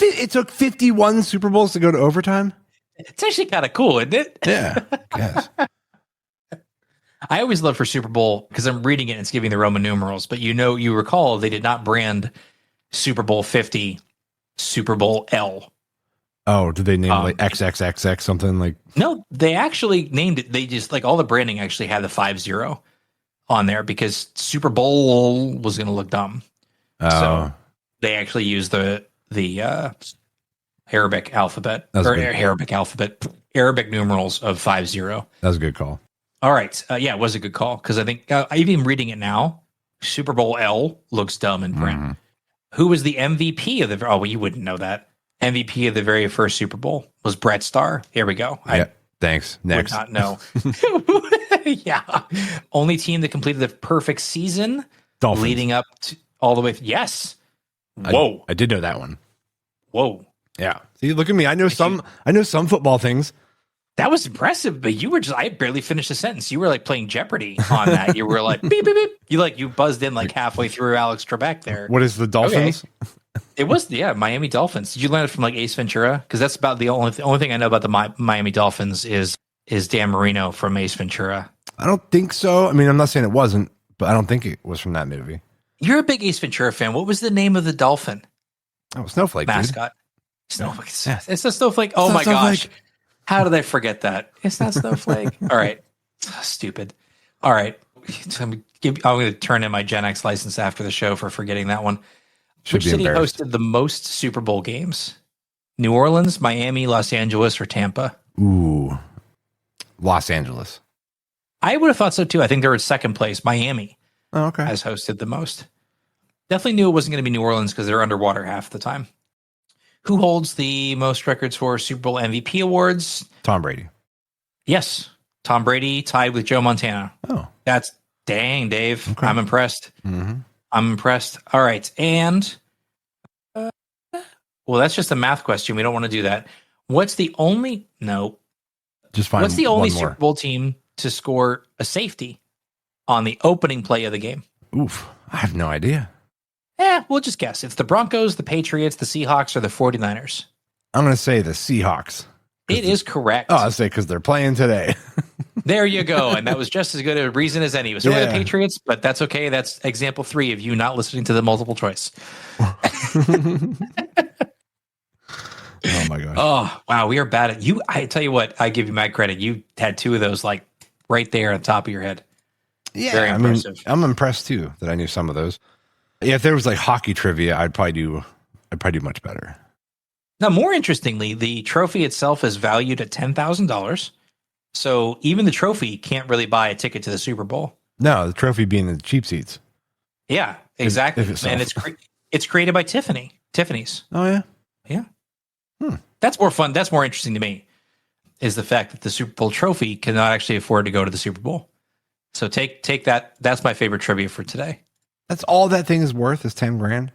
S3: it took 51 Super Bowls to go to overtime?
S4: It's actually kind of cool, isn't it?
S3: Yeah, yes.
S4: I always love for Super Bowl because I'm reading it and it's giving the Roman numerals, but you recall they did not brand Super Bowl 50 Super Bowl L.
S3: Oh, did they name it like XXXX something like?
S4: No, they actually named it. They just all the branding actually had the 50 on there because Super Bowl was going to look dumb. So they actually used the Arabic alphabet Arabic numerals of 50.
S3: That was a good call.
S4: All right. Yeah, it was a good call because I think even reading it now, Super Bowl L looks dumb in print.
S3: Mm-hmm.
S4: Who was the MVP of the? Oh, well, you wouldn't know that. MVP of the very first Super Bowl was Brett Starr. Here we go.
S3: Yeah, thanks. Next.
S4: Would not know. Yeah. Only team that completed the perfect season
S3: Dolphins.
S4: leading up to all the way. Yes. Whoa.
S3: I did know that one.
S4: Whoa.
S3: Yeah. See, look at me. I know some football things.
S4: That was impressive, but I barely finished the sentence. You were like playing Jeopardy on that. You were like, beep, beep, beep. You buzzed in like halfway through Alex Trebek there.
S3: What is the Dolphins?
S4: Okay. It was, Miami Dolphins. Did you learn it from like Ace Ventura? Because that's about the only thing I know about the Miami Dolphins is Dan Marino from Ace Ventura.
S3: I don't think so. I mean, I'm not saying it wasn't, but I don't think it was from that movie.
S4: You're a big Ace Ventura fan. What was the name of the dolphin
S3: Oh, Snowflake,
S4: mascot?
S3: Dude.
S4: Snowflake.
S3: Yeah.
S4: It's a snowflake. Oh
S3: It's
S4: my
S3: not Snowflake.
S4: gosh. How did I forget that? It's not Snowflake. All right. Stupid. All right. I'm going to turn in my Gen X license after the show for forgetting that one.
S3: Should
S4: Which
S3: be
S4: city
S3: embarrassed.
S4: hosted the most Super Bowl games? New Orleans, Miami, Los Angeles, or Tampa?
S3: Ooh, Los Angeles.
S4: I would have thought so too. I think they were in second place. Miami
S3: Oh, okay.
S4: has hosted the most. Definitely knew it wasn't going to be New Orleans because they're underwater half the time. Who holds the most records for Super Bowl MVP awards?
S3: Tom Brady.
S4: Yes. Tom Brady tied with Joe Montana.
S3: Oh,
S4: That's dang, Dave.
S3: Okay.
S4: I'm impressed.
S3: mm-hmm.
S4: I'm impressed. All right. And well, that's just a math question. We don't want to do that. What's the only
S3: Just fine.
S4: What's the only
S3: one more.
S4: Super Bowl team to score a safety on the opening play of the game?
S3: Oof, I have no idea.
S4: We'll just guess. It's the Broncos, the Patriots, the Seahawks, or the 49ers.
S3: I'm going to say the Seahawks.
S4: It is correct.
S3: Oh, I'll say because they're playing today.
S4: There you go. And that was just as good a reason as any. It was the
S3: Yeah.
S4: Patriots, but that's okay. That's example 3 of you not listening to the multiple choice.
S3: Oh my gosh.
S4: Oh, wow. We are bad at you. I tell you what, I give you mad credit. You had 2 of those like right there on top of your head.
S3: Yeah,
S4: Very
S3: I mean,
S4: impressive.
S3: I'm impressed too that I knew some of those. Yeah, if there was like hockey trivia, I'd probably do much better.
S4: Now, more interestingly, the trophy itself is valued at $10,000. So even the trophy can't really buy a ticket to the Super Bowl.
S3: No, the trophy being in the cheap seats.
S4: Yeah, exactly.
S3: if it's
S4: And it's created by Tiffany's.
S3: Oh yeah.
S4: Yeah.
S3: Hmm.
S4: That's more fun. That's more interesting to me is the fact that the Super Bowl trophy cannot actually afford to go to the Super Bowl. So take that. That's my favorite trivia for today.
S3: That's all that thing is worth is 10 grand.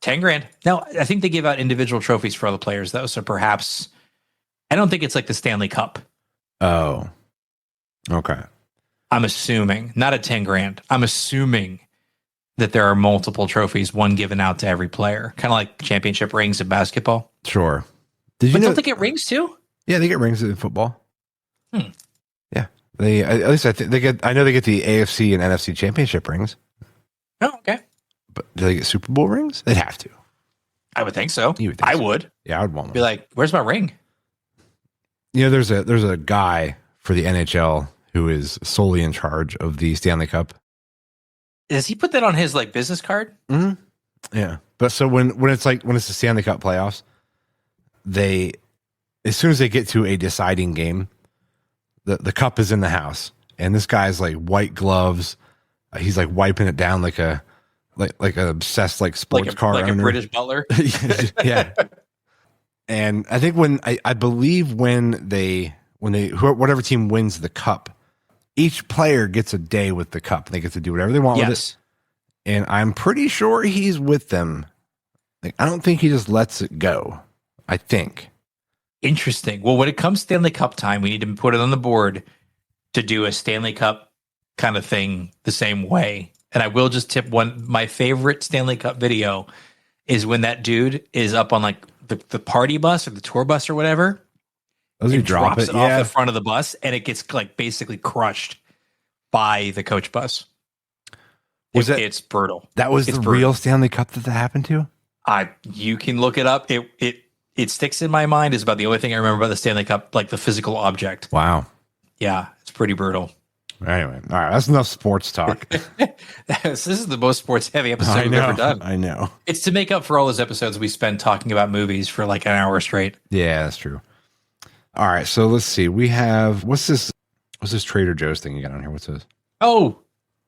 S4: 10 grand. Now, I think they give out individual trophies for all the players though. So perhaps I don't think it's like the Stanley Cup.
S3: Oh. Okay.
S4: I'm assuming not at 10 grand. I'm assuming that there are multiple trophies, one given out to every player, kind of like championship rings in basketball.
S3: Sure. Did you
S4: But
S3: know?
S4: don't they get rings too?
S3: Yeah, they get rings in football.
S4: Hmm.
S3: Yeah. They at least I think they get. I know they get the AFC and NFC championship rings,
S4: Oh, okay.
S3: but do they get Super Bowl rings? They'd have to.
S4: I would think so.
S3: You would think
S4: I
S3: so.
S4: would
S3: Yeah, I would want one.
S4: be like, "Where's my ring?"
S3: You know, there's a guy for the NHL who is solely in charge of the Stanley Cup.
S4: Does he put that on his like business card?
S3: Mm-hmm. Yeah. But so when it's the Stanley Cup playoffs, as soon as they get to a deciding game, the cup is in the house, and this guy's like white gloves. He's like wiping it down like an obsessed sports car
S4: like
S3: owner.
S4: a British butler.
S3: Yeah. And I think I believe when whatever team wins the cup, each player gets a day with the cup. They get to do whatever they want with it. And I'm pretty sure he's with them. Like, I don't think he just lets it go. I think.
S4: Interesting. Well, when it comes Stanley Cup time, we need to put it on the board to do a Stanley Cup kind of thing the same way. And I will just tip my favorite Stanley Cup video is when that dude is up on like the party bus or the tour bus or whatever.
S3: He
S4: drops it off the front of the bus, and it gets like basically crushed by the coach bus. It's brutal.
S3: That was the real Stanley Cup that happened to?
S4: You can look it up. It sticks in my mind. Is about the only thing I remember about the Stanley Cup, like the physical object.
S3: Wow.
S4: Yeah, it's pretty brutal.
S3: Anyway, all right, that's enough sports talk.
S4: This is the most sports heavy episode we've ever done.
S3: I know.
S4: It's to make up for all those episodes we spent talking about movies for like an hour straight.
S3: Yeah, that's true. All right, so let's see. We have what's this Trader Joe's thing you got on here? What's this?
S4: Oh,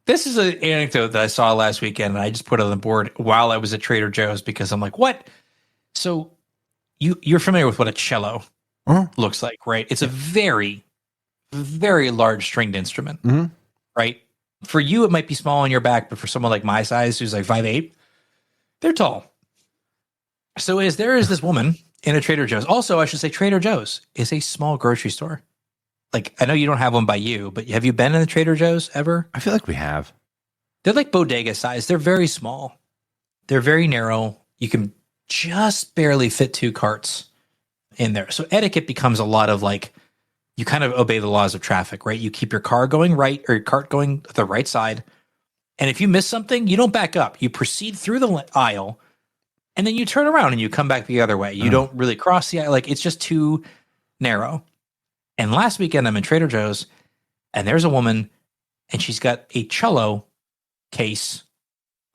S4: this is an anecdote that I saw last weekend, and I just put it on the board while I was at Trader Joe's because I'm like, what? So you're familiar with what a cello looks like, right? It's a very, very large stringed instrument, right? For you, it might be small on your back, but for someone like my size, who's like 5'8", they're tall. So there is this woman in a Trader Joe's. Also, I should say Trader Joe's is a small grocery store. Like, I know you don't have one by you, but have you been in the Trader Joe's ever?
S3: I feel like we have.
S4: They're like bodega size. They're very small. They're very narrow. You can just barely fit 2 carts in there. So etiquette becomes a lot of like, you kind of obey the laws of traffic, right? You keep your car going right, or your cart going the right side. And if you miss something, you don't back up. You proceed through the aisle, and then you turn around and you come back the other way. You don't really cross the aisle. Like, it's just too narrow. And last weekend, I'm in Trader Joe's, and there's a woman, and she's got a cello case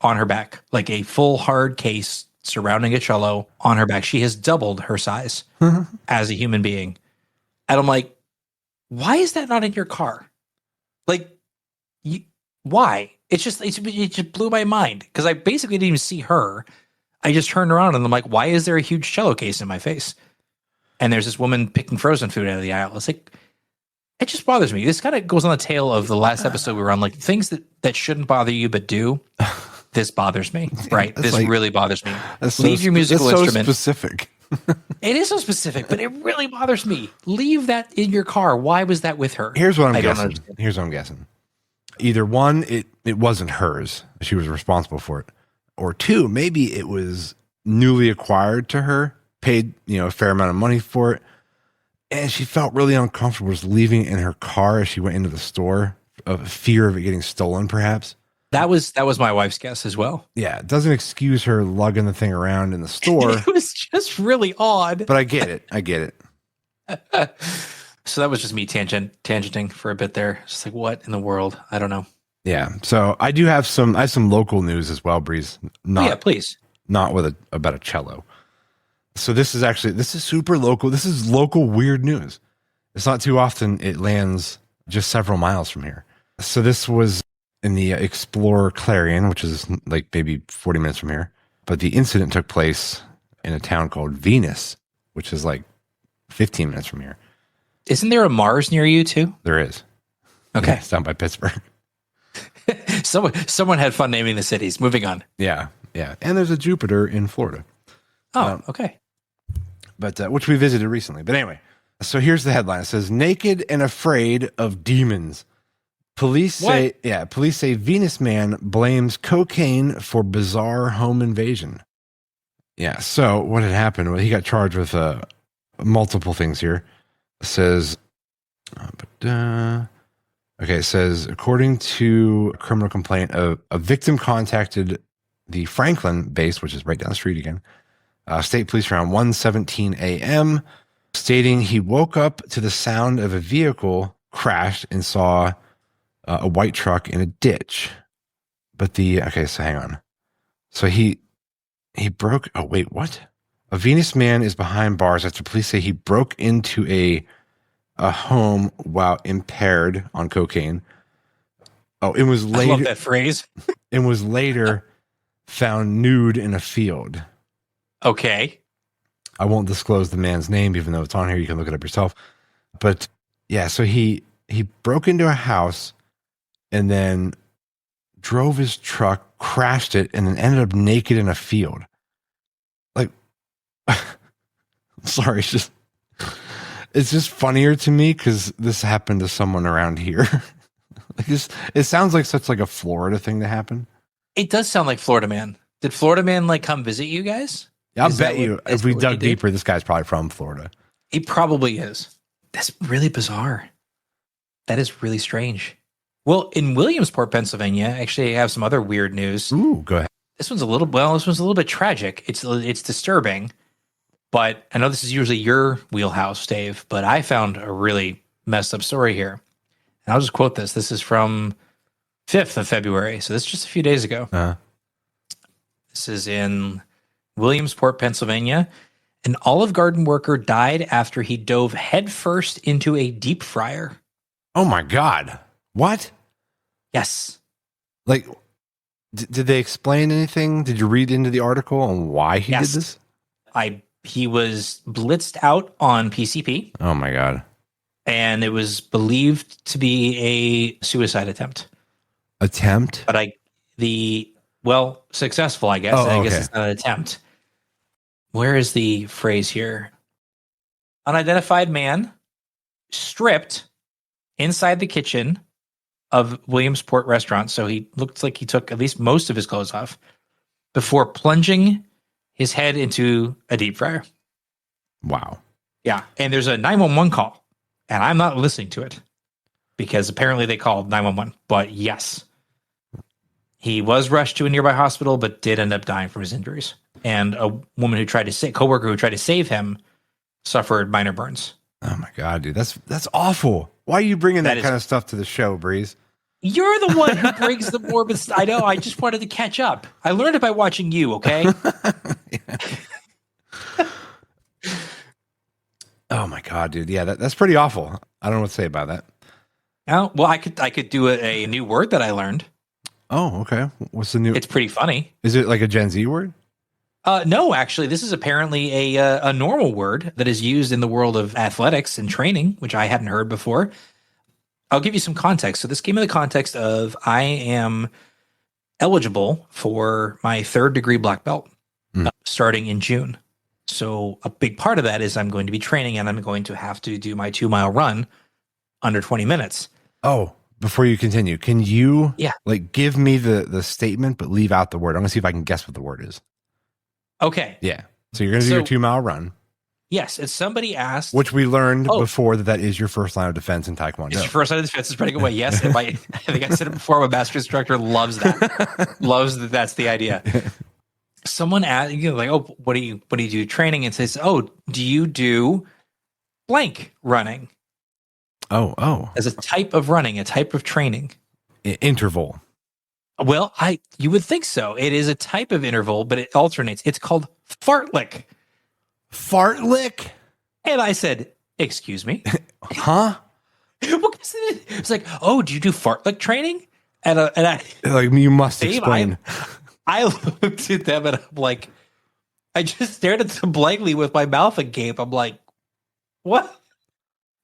S4: on her back, like a full hard case surrounding a cello on her back. She has doubled her size as a human being. And I'm like, why is that not in your car? Like, why? It just blew my mind because I basically didn't even see her. I just turned around and I'm like, why is there a huge cello case in my face? And there's this woman picking frozen food out of the aisle. It's like, it just bothers me. This kind of goes on the tail of the last episode we were on, like things that shouldn't bother you but do. This bothers me, right? This really bothers me. Leave your musical instrument.
S3: So specific.
S4: It is so specific, but it really bothers me. Leave that in your car. Why was that with her?
S3: Here's what I'm guessing. Either one, it wasn't hers. She was responsible for it. Or two, maybe it was newly acquired to her, paid, a fair amount of money for it. And she felt really uncomfortable just leaving it in her car as she went into the store, of fear of it getting stolen, perhaps.
S4: That was my wife's guess as well.
S3: Yeah, it doesn't excuse her lugging the thing around in the store.
S4: It was just really odd.
S3: But I get it.
S4: So that was just me tangenting for a bit there. Just like, what in the world? I don't know.
S3: Yeah. So I have some local news as well, Breeze.
S4: Please.
S3: Not about a cello. So this is super local. This is local weird news. It's not too often it lands just several miles from here. So this was in the Explorer Clarion, which is like maybe 40 minutes from here. But the incident took place in a town called Venus, which is like 15 minutes from here.
S4: Isn't there a Mars near you too?
S3: There is.
S4: Okay.
S3: Yeah, it's down by Pittsburgh.
S4: Someone had fun naming the cities. Moving on.
S3: Yeah. Yeah. And there's a Jupiter in Florida.
S4: Oh, okay.
S3: But which we visited recently. But anyway, so here's the headline. It says, "Naked and afraid of demons. Police say Venus man blames cocaine for bizarre home invasion." Yeah. So what had happened? Well, he got charged with multiple things here. It says, it says, according to a criminal complaint, a victim contacted the Franklin base, which is right down the street again, state police around 1:17 a.m., stating he woke up to the sound of a vehicle crashed and saw a white truck in a ditch. But so hang on. So he He broke. Oh, wait, what? A Venus man is behind bars after police say he broke into a home while impaired on cocaine. Oh, it was later.
S4: I love that phrase.
S3: It was later found nude in a field.
S4: Okay.
S3: I won't disclose the man's name, even though it's on here. You can look it up yourself. But yeah, so he broke into a house and then drove his truck, crashed it, and then ended up naked in a field. Like, sorry, it's just funnier to me because this happened to someone around here. Like it sounds like such like a Florida thing to happen.
S4: It does sound like Florida Man. Did Florida Man like come visit you guys?
S3: Yeah, I'll bet you if we dug deeper, this guy's probably from Florida.
S4: He probably is. That's really bizarre. That is really strange. Well, in Williamsport, Pennsylvania, actually, I have some other weird news.
S3: Ooh, go ahead.
S4: This one's a little bit tragic. It's disturbing, but I know this is usually your wheelhouse, Dave. But I found a really messed up story here, and I'll just quote this. This is from 5th of February, so this is just a few days ago. This is in Williamsport, Pennsylvania. An Olive Garden worker died after he dove headfirst into a deep fryer.
S3: Oh my God! What?
S4: Yes.
S3: Like, did they explain anything? Did you read into the article on why he did this?
S4: He was blitzed out on PCP.
S3: Oh my God.
S4: And it was believed to be a suicide attempt. But successful, I guess. I guess it's not an attempt. Where is the phrase here? Unidentified man stripped inside the kitchen of Williamsport restaurant. So he looked like he took at least most of his clothes off before plunging his head into a deep fryer.
S3: Wow.
S4: Yeah. And there's a 911 call, and I'm not listening to it because apparently they called 911. But yes, he was rushed to a nearby hospital, but did end up dying from his injuries. And a woman coworker who tried to save him suffered minor burns.
S3: Oh my God, dude. That's awful. Why are you bringing that kind of stuff to the show, Breeze?
S4: You're the one who brings the morbid. I know. I just wanted to catch up. I learned it by watching you. Okay.
S3: Oh my God, dude. Yeah, that's pretty awful. I don't know what to say about that.
S4: Oh, well, I could do a new word that I learned.
S3: Oh, okay. What's the new?
S4: It's pretty funny.
S3: Is it like a Gen Z word?
S4: No, actually, this is apparently a normal word that is used in the world of athletics and training, which I hadn't heard before. I'll give you some context. So this came in the context of I am eligible for my 3rd degree black belt starting in June. So a big part of that is I'm going to be training, and I'm going to have to do my 2-mile run under 20 minutes.
S3: Oh, before you continue, can you give me the statement, but leave out the word? I'm going to see if I can guess what the word is.
S4: Okay.
S3: Yeah. So you're going to do your 2-mile run.
S4: Yes. And somebody asked.
S3: Which we learned before that is your first line of defense in Taekwondo.
S4: It's your first line of defense. It's pretty good way. Yes. And I think I said it before. My master instructor loves that. Loves that that's the idea. Someone asked, like, oh, what do you do training? And says, oh, do you do blank running?
S3: Oh.
S4: As a type of running, a type of training.
S3: Interval.
S4: Well, you would think so. It is a type of interval, but it alternates. It's called fartlek.
S3: Fartlek?
S4: And I said, excuse me?
S3: Huh?
S4: It's like, oh, do you do fartlek training? And I
S3: like, you must
S4: Dave,
S3: explain.
S4: I looked at them and I'm like, I just stared at them blankly with my mouth agape. I'm like, what?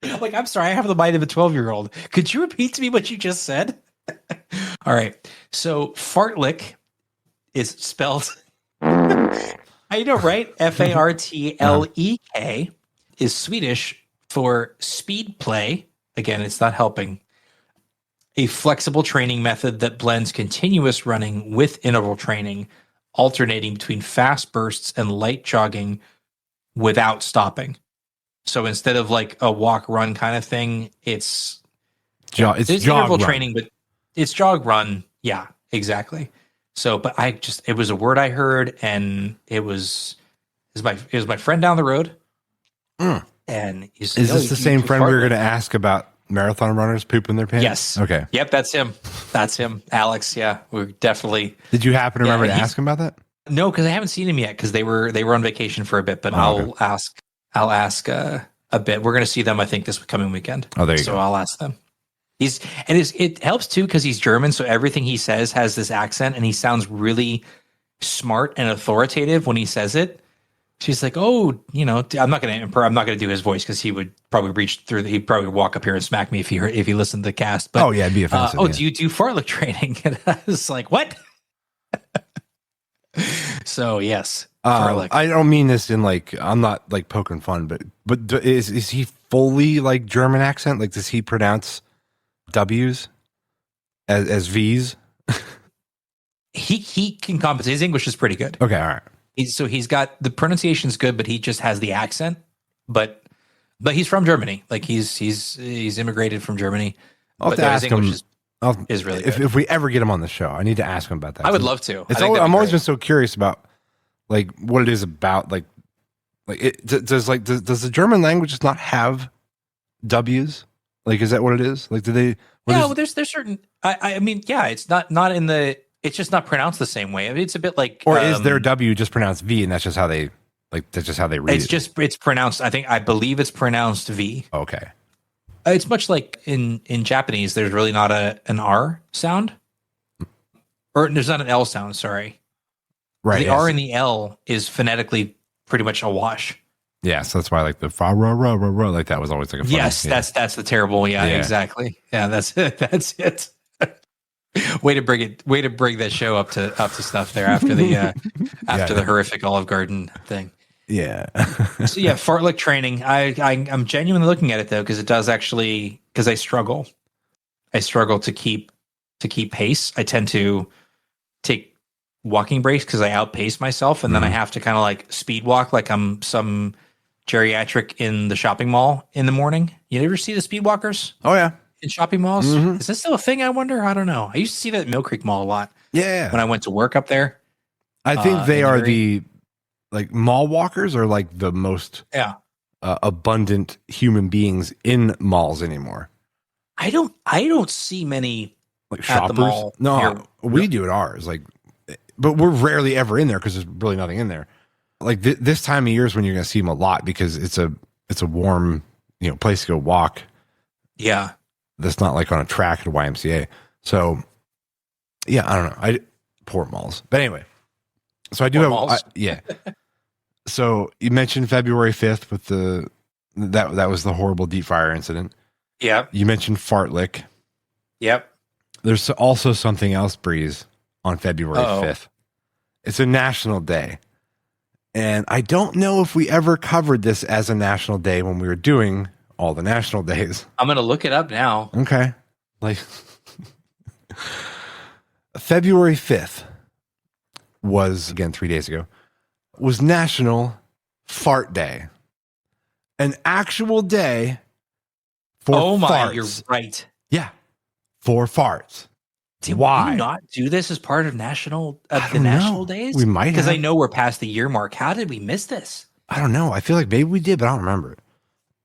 S4: I'm like, I'm sorry, I have the mind of a 12-year-old. Could you repeat to me what you just said? All right. So fartlek is spelled, I know, right? Fartlek is Swedish for speed play. Again, it's not helping. A flexible training method that blends continuous running with interval training, alternating between fast bursts and light jogging without stopping. So instead of like a walk run kind of thing, it's
S3: jog
S4: interval
S3: run.
S4: Training, but it's jog run. Yeah, exactly. So, but it was a word I heard, and it was my friend down the road. And he said,
S3: is this the same friend we were going to ask about marathon runners pooping their pants?
S4: Yes.
S3: Okay.
S4: Yep, that's him. That's him. Alex. Yeah, we're definitely.
S3: Did you happen to remember to ask him about that?
S4: No, because I haven't seen him yet because they were on vacation for a bit. But
S3: Oh, okay.
S4: I'll ask a bit. We're going to see them, I think, this coming weekend.
S3: Oh, there you
S4: so
S3: go.
S4: I'll ask them. It helps too because he's German, so everything he says has this accent, and he sounds really smart and authoritative when he says it. She's like, "Oh, I'm not going to do his voice because he would probably reach through. He'd probably walk up here and smack me if he listened to the cast." But
S3: Oh, yeah, it'd be offensive. Yeah.
S4: do you do fartlek training? And I was like, "What?" So yes, fartlek.
S3: I don't mean this in like, I'm not like poking fun, but is he fully like German accent? Like, does he pronounce W's as V's?
S4: He can compensate. His English is pretty good.
S3: Okay, all right.
S4: He's got the pronunciation's good, but he just has the accent. But he's from Germany. Like he's immigrated from Germany.
S3: I'll have
S4: But
S3: to
S4: his
S3: ask him.
S4: English is really good.
S3: If we ever get him on the show, I need to ask him about that.
S4: I would love to.
S3: It's
S4: I think that'd
S3: I'm
S4: be
S3: always
S4: great.
S3: been so curious about like what it is about like it does the German language just not have W's? Like, is that what it is? Like, do they?
S4: Yeah, well, there's certain. I mean, yeah, it's not in the. It's just not pronounced the same way. I mean, it's a bit like.
S3: Or is their W just pronounced V, and that's just how they like? That's just how they read it.
S4: It's pronounced. I believe it's pronounced V.
S3: Okay.
S4: It's much like in Japanese. There's really not an R sound, or there's not an L sound. Sorry,
S3: Right.
S4: the
S3: yes.
S4: R and the L is phonetically pretty much a wash.
S3: Yeah, so that's why like the fa ra ra ra ra like that was always like a funny,
S4: Yes,
S3: yeah.
S4: that's the terrible. Yeah,
S3: Yeah.
S4: exactly. Yeah, that's it. That's it. Way to bring that show up to stuff there after the the horrific Olive Garden thing.
S3: Yeah.
S4: So yeah, fartlek training. I'm genuinely looking at it though because it does actually because I struggle to keep pace. I tend to take walking breaks because I outpace myself, and then I have to kind of like speed walk like I'm some geriatric in the shopping mall in the morning. You ever see the speed walkers
S3: Oh yeah.
S4: in shopping malls?
S3: Mhm.
S4: Is this still a thing? I wonder. I don't know. I used to see that at Mill Creek Mall a lot
S3: Yeah.
S4: when I went to work up there.
S3: I think they
S4: in the
S3: are
S4: area.
S3: the like mall walkers are like the most
S4: Yeah.
S3: abundant human beings in malls anymore.
S4: I don't see many.
S3: Like
S4: At the
S3: shoppers.
S4: mall
S3: No,
S4: here.
S3: we do at ours. Like, but we're rarely ever in there because there's really nothing in there. Like this time of year is when you're going to see them a lot because it's a warm place to go walk.
S4: Yeah.
S3: That's not like on a track at a YMCA. So yeah, I don't know. I poor malls, but anyway. So I do
S4: Poor
S3: have
S4: malls.
S3: yeah. So you mentioned February 5th with that was the horrible deep fryer incident.
S4: Yep.
S3: You mentioned fartlek.
S4: Yep.
S3: There's also something else, Breeze, on February
S4: Uh-oh.
S3: 5th. It's a national day. And I don't know if we ever covered this as a national day when we were doing all the national days.
S4: I'm gonna look it up now.
S3: Okay. Like February 5th was, again, 3 days ago, was National Fart Day. An actual day for
S4: Oh my,
S3: farts.
S4: you're right.
S3: Yeah. For farts.
S4: Did
S3: Why?
S4: we not do this as part of national
S3: I
S4: the
S3: don't
S4: national
S3: know.
S4: days?
S3: We might
S4: because
S3: have.
S4: I know we're past the year mark. How did we miss this?
S3: I don't know. I feel like maybe we did, but I don't remember it.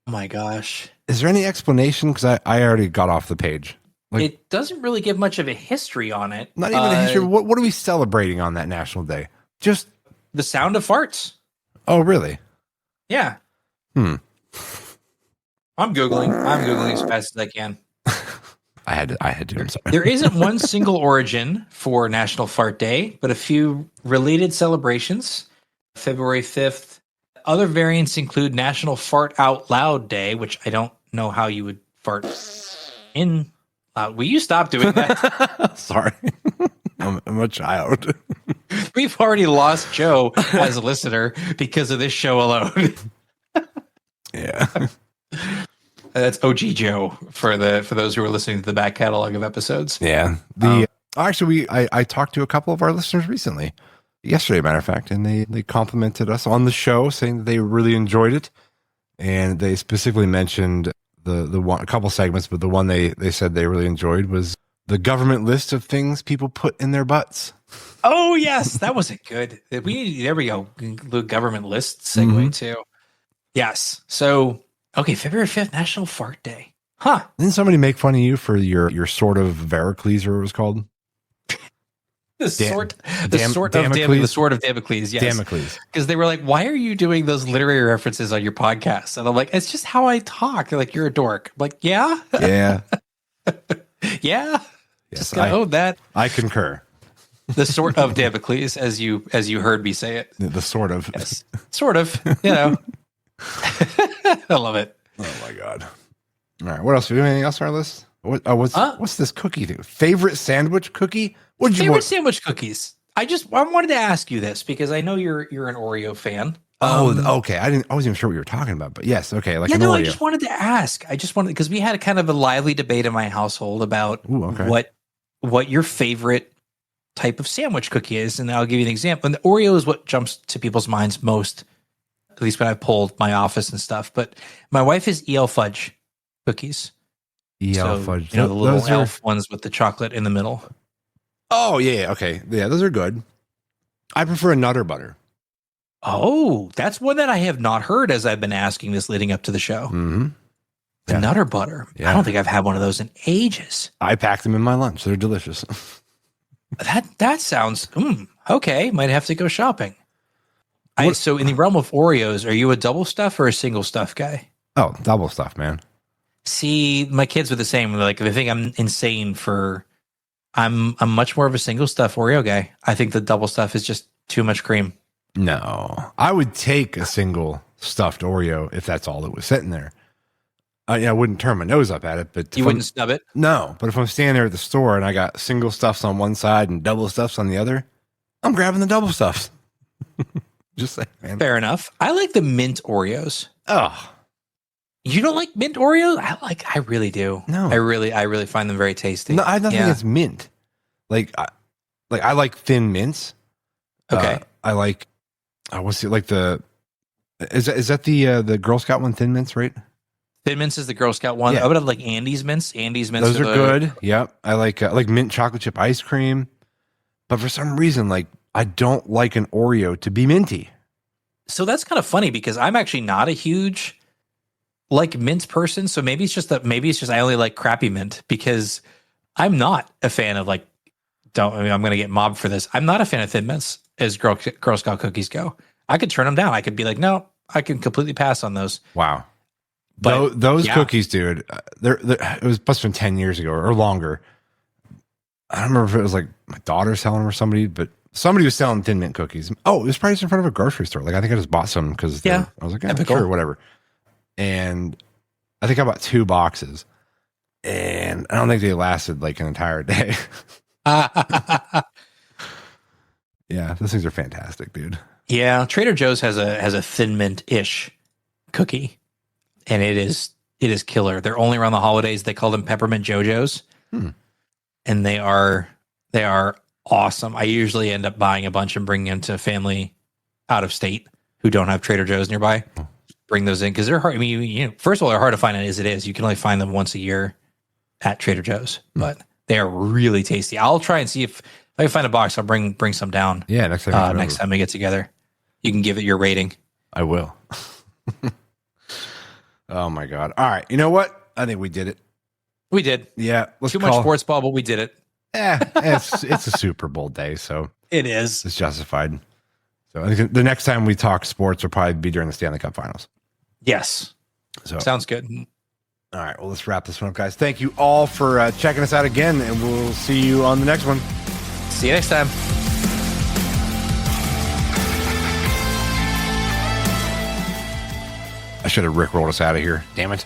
S4: Oh my gosh.
S3: Is there any explanation? Because I already got off the page. Like,
S4: It doesn't really give much of a history on it.
S3: not even a history. What are we celebrating on that national day? Just,
S4: The sound of farts.
S3: oh, really?
S4: Yeah.
S3: Hmm.
S4: I'm Googling as fast as I can.
S3: I had to. I'm sorry.
S4: There isn't one single origin for National Fart Day, but a few related celebrations. February 5th. Other variants include National Fart Out Loud Day, which I don't know how you would fart in loud. Will you stop doing that?
S3: Sorry. I'm a child.
S4: We've already lost Joe as a listener because of this show alone.
S3: Yeah.
S4: That's OG Joe for those who are listening to the back catalog of episodes.
S3: Yeah. Actually, I talked to a couple of our listeners recently, yesterday, matter of fact, and they complimented us on the show, saying that they really enjoyed it, and they specifically mentioned the one, a couple segments, but the one they said they really enjoyed was the government list of things people put in their butts.
S4: Oh yes, that wasn't good. There we go. The government list segue too. Yes. So okay, February 5th, National Fart Day. Huh.
S3: Didn't somebody make fun of you for your sort of Veracles, or what it was called?
S4: The sword of Damocles. Yes.
S3: Damocles.
S4: Because they were like, why are you doing those literary references on your podcast? And I'm like, it's just how I talk. They're like, you're a dork. I'm like, yeah.
S3: Yeah.
S4: Yeah.
S3: Yes,
S4: Just gonna own that.
S3: I concur.
S4: The sort of Damocles, as you heard me say it.
S3: The sort of.
S4: Yes. Sort of. I love it.
S3: Oh my god. All right. What else? Do we have anything else on our list? What's this cookie thing? Favorite sandwich cookie? What did you
S4: Favorite
S3: want?
S4: sandwich cookies? I wanted to ask you this because I know you're an Oreo fan.
S3: Okay. I wasn't even sure what you were talking about, but yes. Okay. Like an Oreo.
S4: I just wanted to ask. Because we had a kind of a lively debate in my household about what your favorite type of sandwich cookie is. And I'll give you an example. And the Oreo is what jumps to people's minds most, at least when I polled my office and stuff. But my wife is EL fudge cookies.
S3: Fudge.
S4: The little elf ones with the chocolate in the middle.
S3: Oh, yeah. Okay. Yeah, those are good. I prefer a Nutter Butter.
S4: Oh, that's one that I have not heard as I've been asking this leading up to the show.
S3: Mm-hmm.
S4: The Nutter Butter. Yeah. I don't think I've had one of those in ages.
S3: I pack them in my lunch. They're delicious.
S4: That sounds okay. Might have to go shopping. So in the realm of Oreos, are you a double stuff or a single stuff guy?
S3: Oh, double stuff, man.
S4: See, my kids are the same. Like they think I'm insane for. I'm much more of a single stuff Oreo guy. I think the double stuff is just too much cream.
S3: No, I would take a single stuffed Oreo if that's all that was sitting there. I wouldn't turn my nose up at it, but
S4: you wouldn't snub it.
S3: No, but if I'm standing there at the store and I got single stuffs on one side and double stuffs on the other, I'm grabbing the double stuffs. Just saying, man.
S4: Fair enough. I like the mint Oreos.
S3: Oh,
S4: you don't like mint Oreos? I really do.
S3: No,
S4: I really find them very tasty.
S3: No, I have nothing against mint. I like thin mints.
S4: Okay.
S3: I like. What's it like the? Is that the Girl Scout one? Thin mints, right?
S4: Thin mints is the Girl Scout one.
S3: Yeah.
S4: I would have like Andy's mints. Andy's mints.
S3: Those are good. Yep. I like mint chocolate chip ice cream, but for some reason, I don't like an Oreo to be minty.
S4: So that's kind of funny because I'm actually not a huge mint person. So maybe it's just I only like crappy mint because I'm not a fan of I'm going to get mobbed for this. I'm not a fan of thin mints as Girl Scout cookies go. I could turn them down. I could be like, no, I can completely pass on those.
S3: Wow.
S4: But
S3: those cookies, dude, it was must have been 10 years ago or longer. I don't remember if it was like my daughter selling them or somebody, but somebody was selling thin mint cookies. Oh, it was probably just in front of a grocery store. I think I just bought some because I was like, sure, whatever. And I think I bought 2 boxes and I don't think they lasted an entire day. Yeah, those things are fantastic, dude.
S4: Yeah, Trader Joe's has a thin mint-ish cookie, and it is killer. They're only around the holidays. They call them peppermint JoJo's, and they are awesome. I usually end up buying a bunch and bringing them to family out of state who don't have Trader Joe's nearby. Bring those in because they're hard. I mean, first of all, they're hard to find as it is. You can only find them once a year at Trader Joe's, but they are really tasty. I'll try and see if I can find a box. I'll bring some down.
S3: Yeah, next time
S4: we get together, you can give it your rating.
S3: I will. Oh my god! All right, you know what? I think we did it.
S4: We did.
S3: Yeah,
S4: too much sports ball, but we did it.
S3: It's a Super Bowl day, so
S4: it is.
S3: It's justified. So I think the next time we talk sports will probably be during the Stanley Cup Finals.
S4: Yes.
S3: So
S4: sounds good.
S3: All right, well, let's wrap this one up, guys. Thank you all for checking us out again, and we'll see you on the next one.
S4: See you next time.
S3: I should have rickrolled us out of here. Damn it.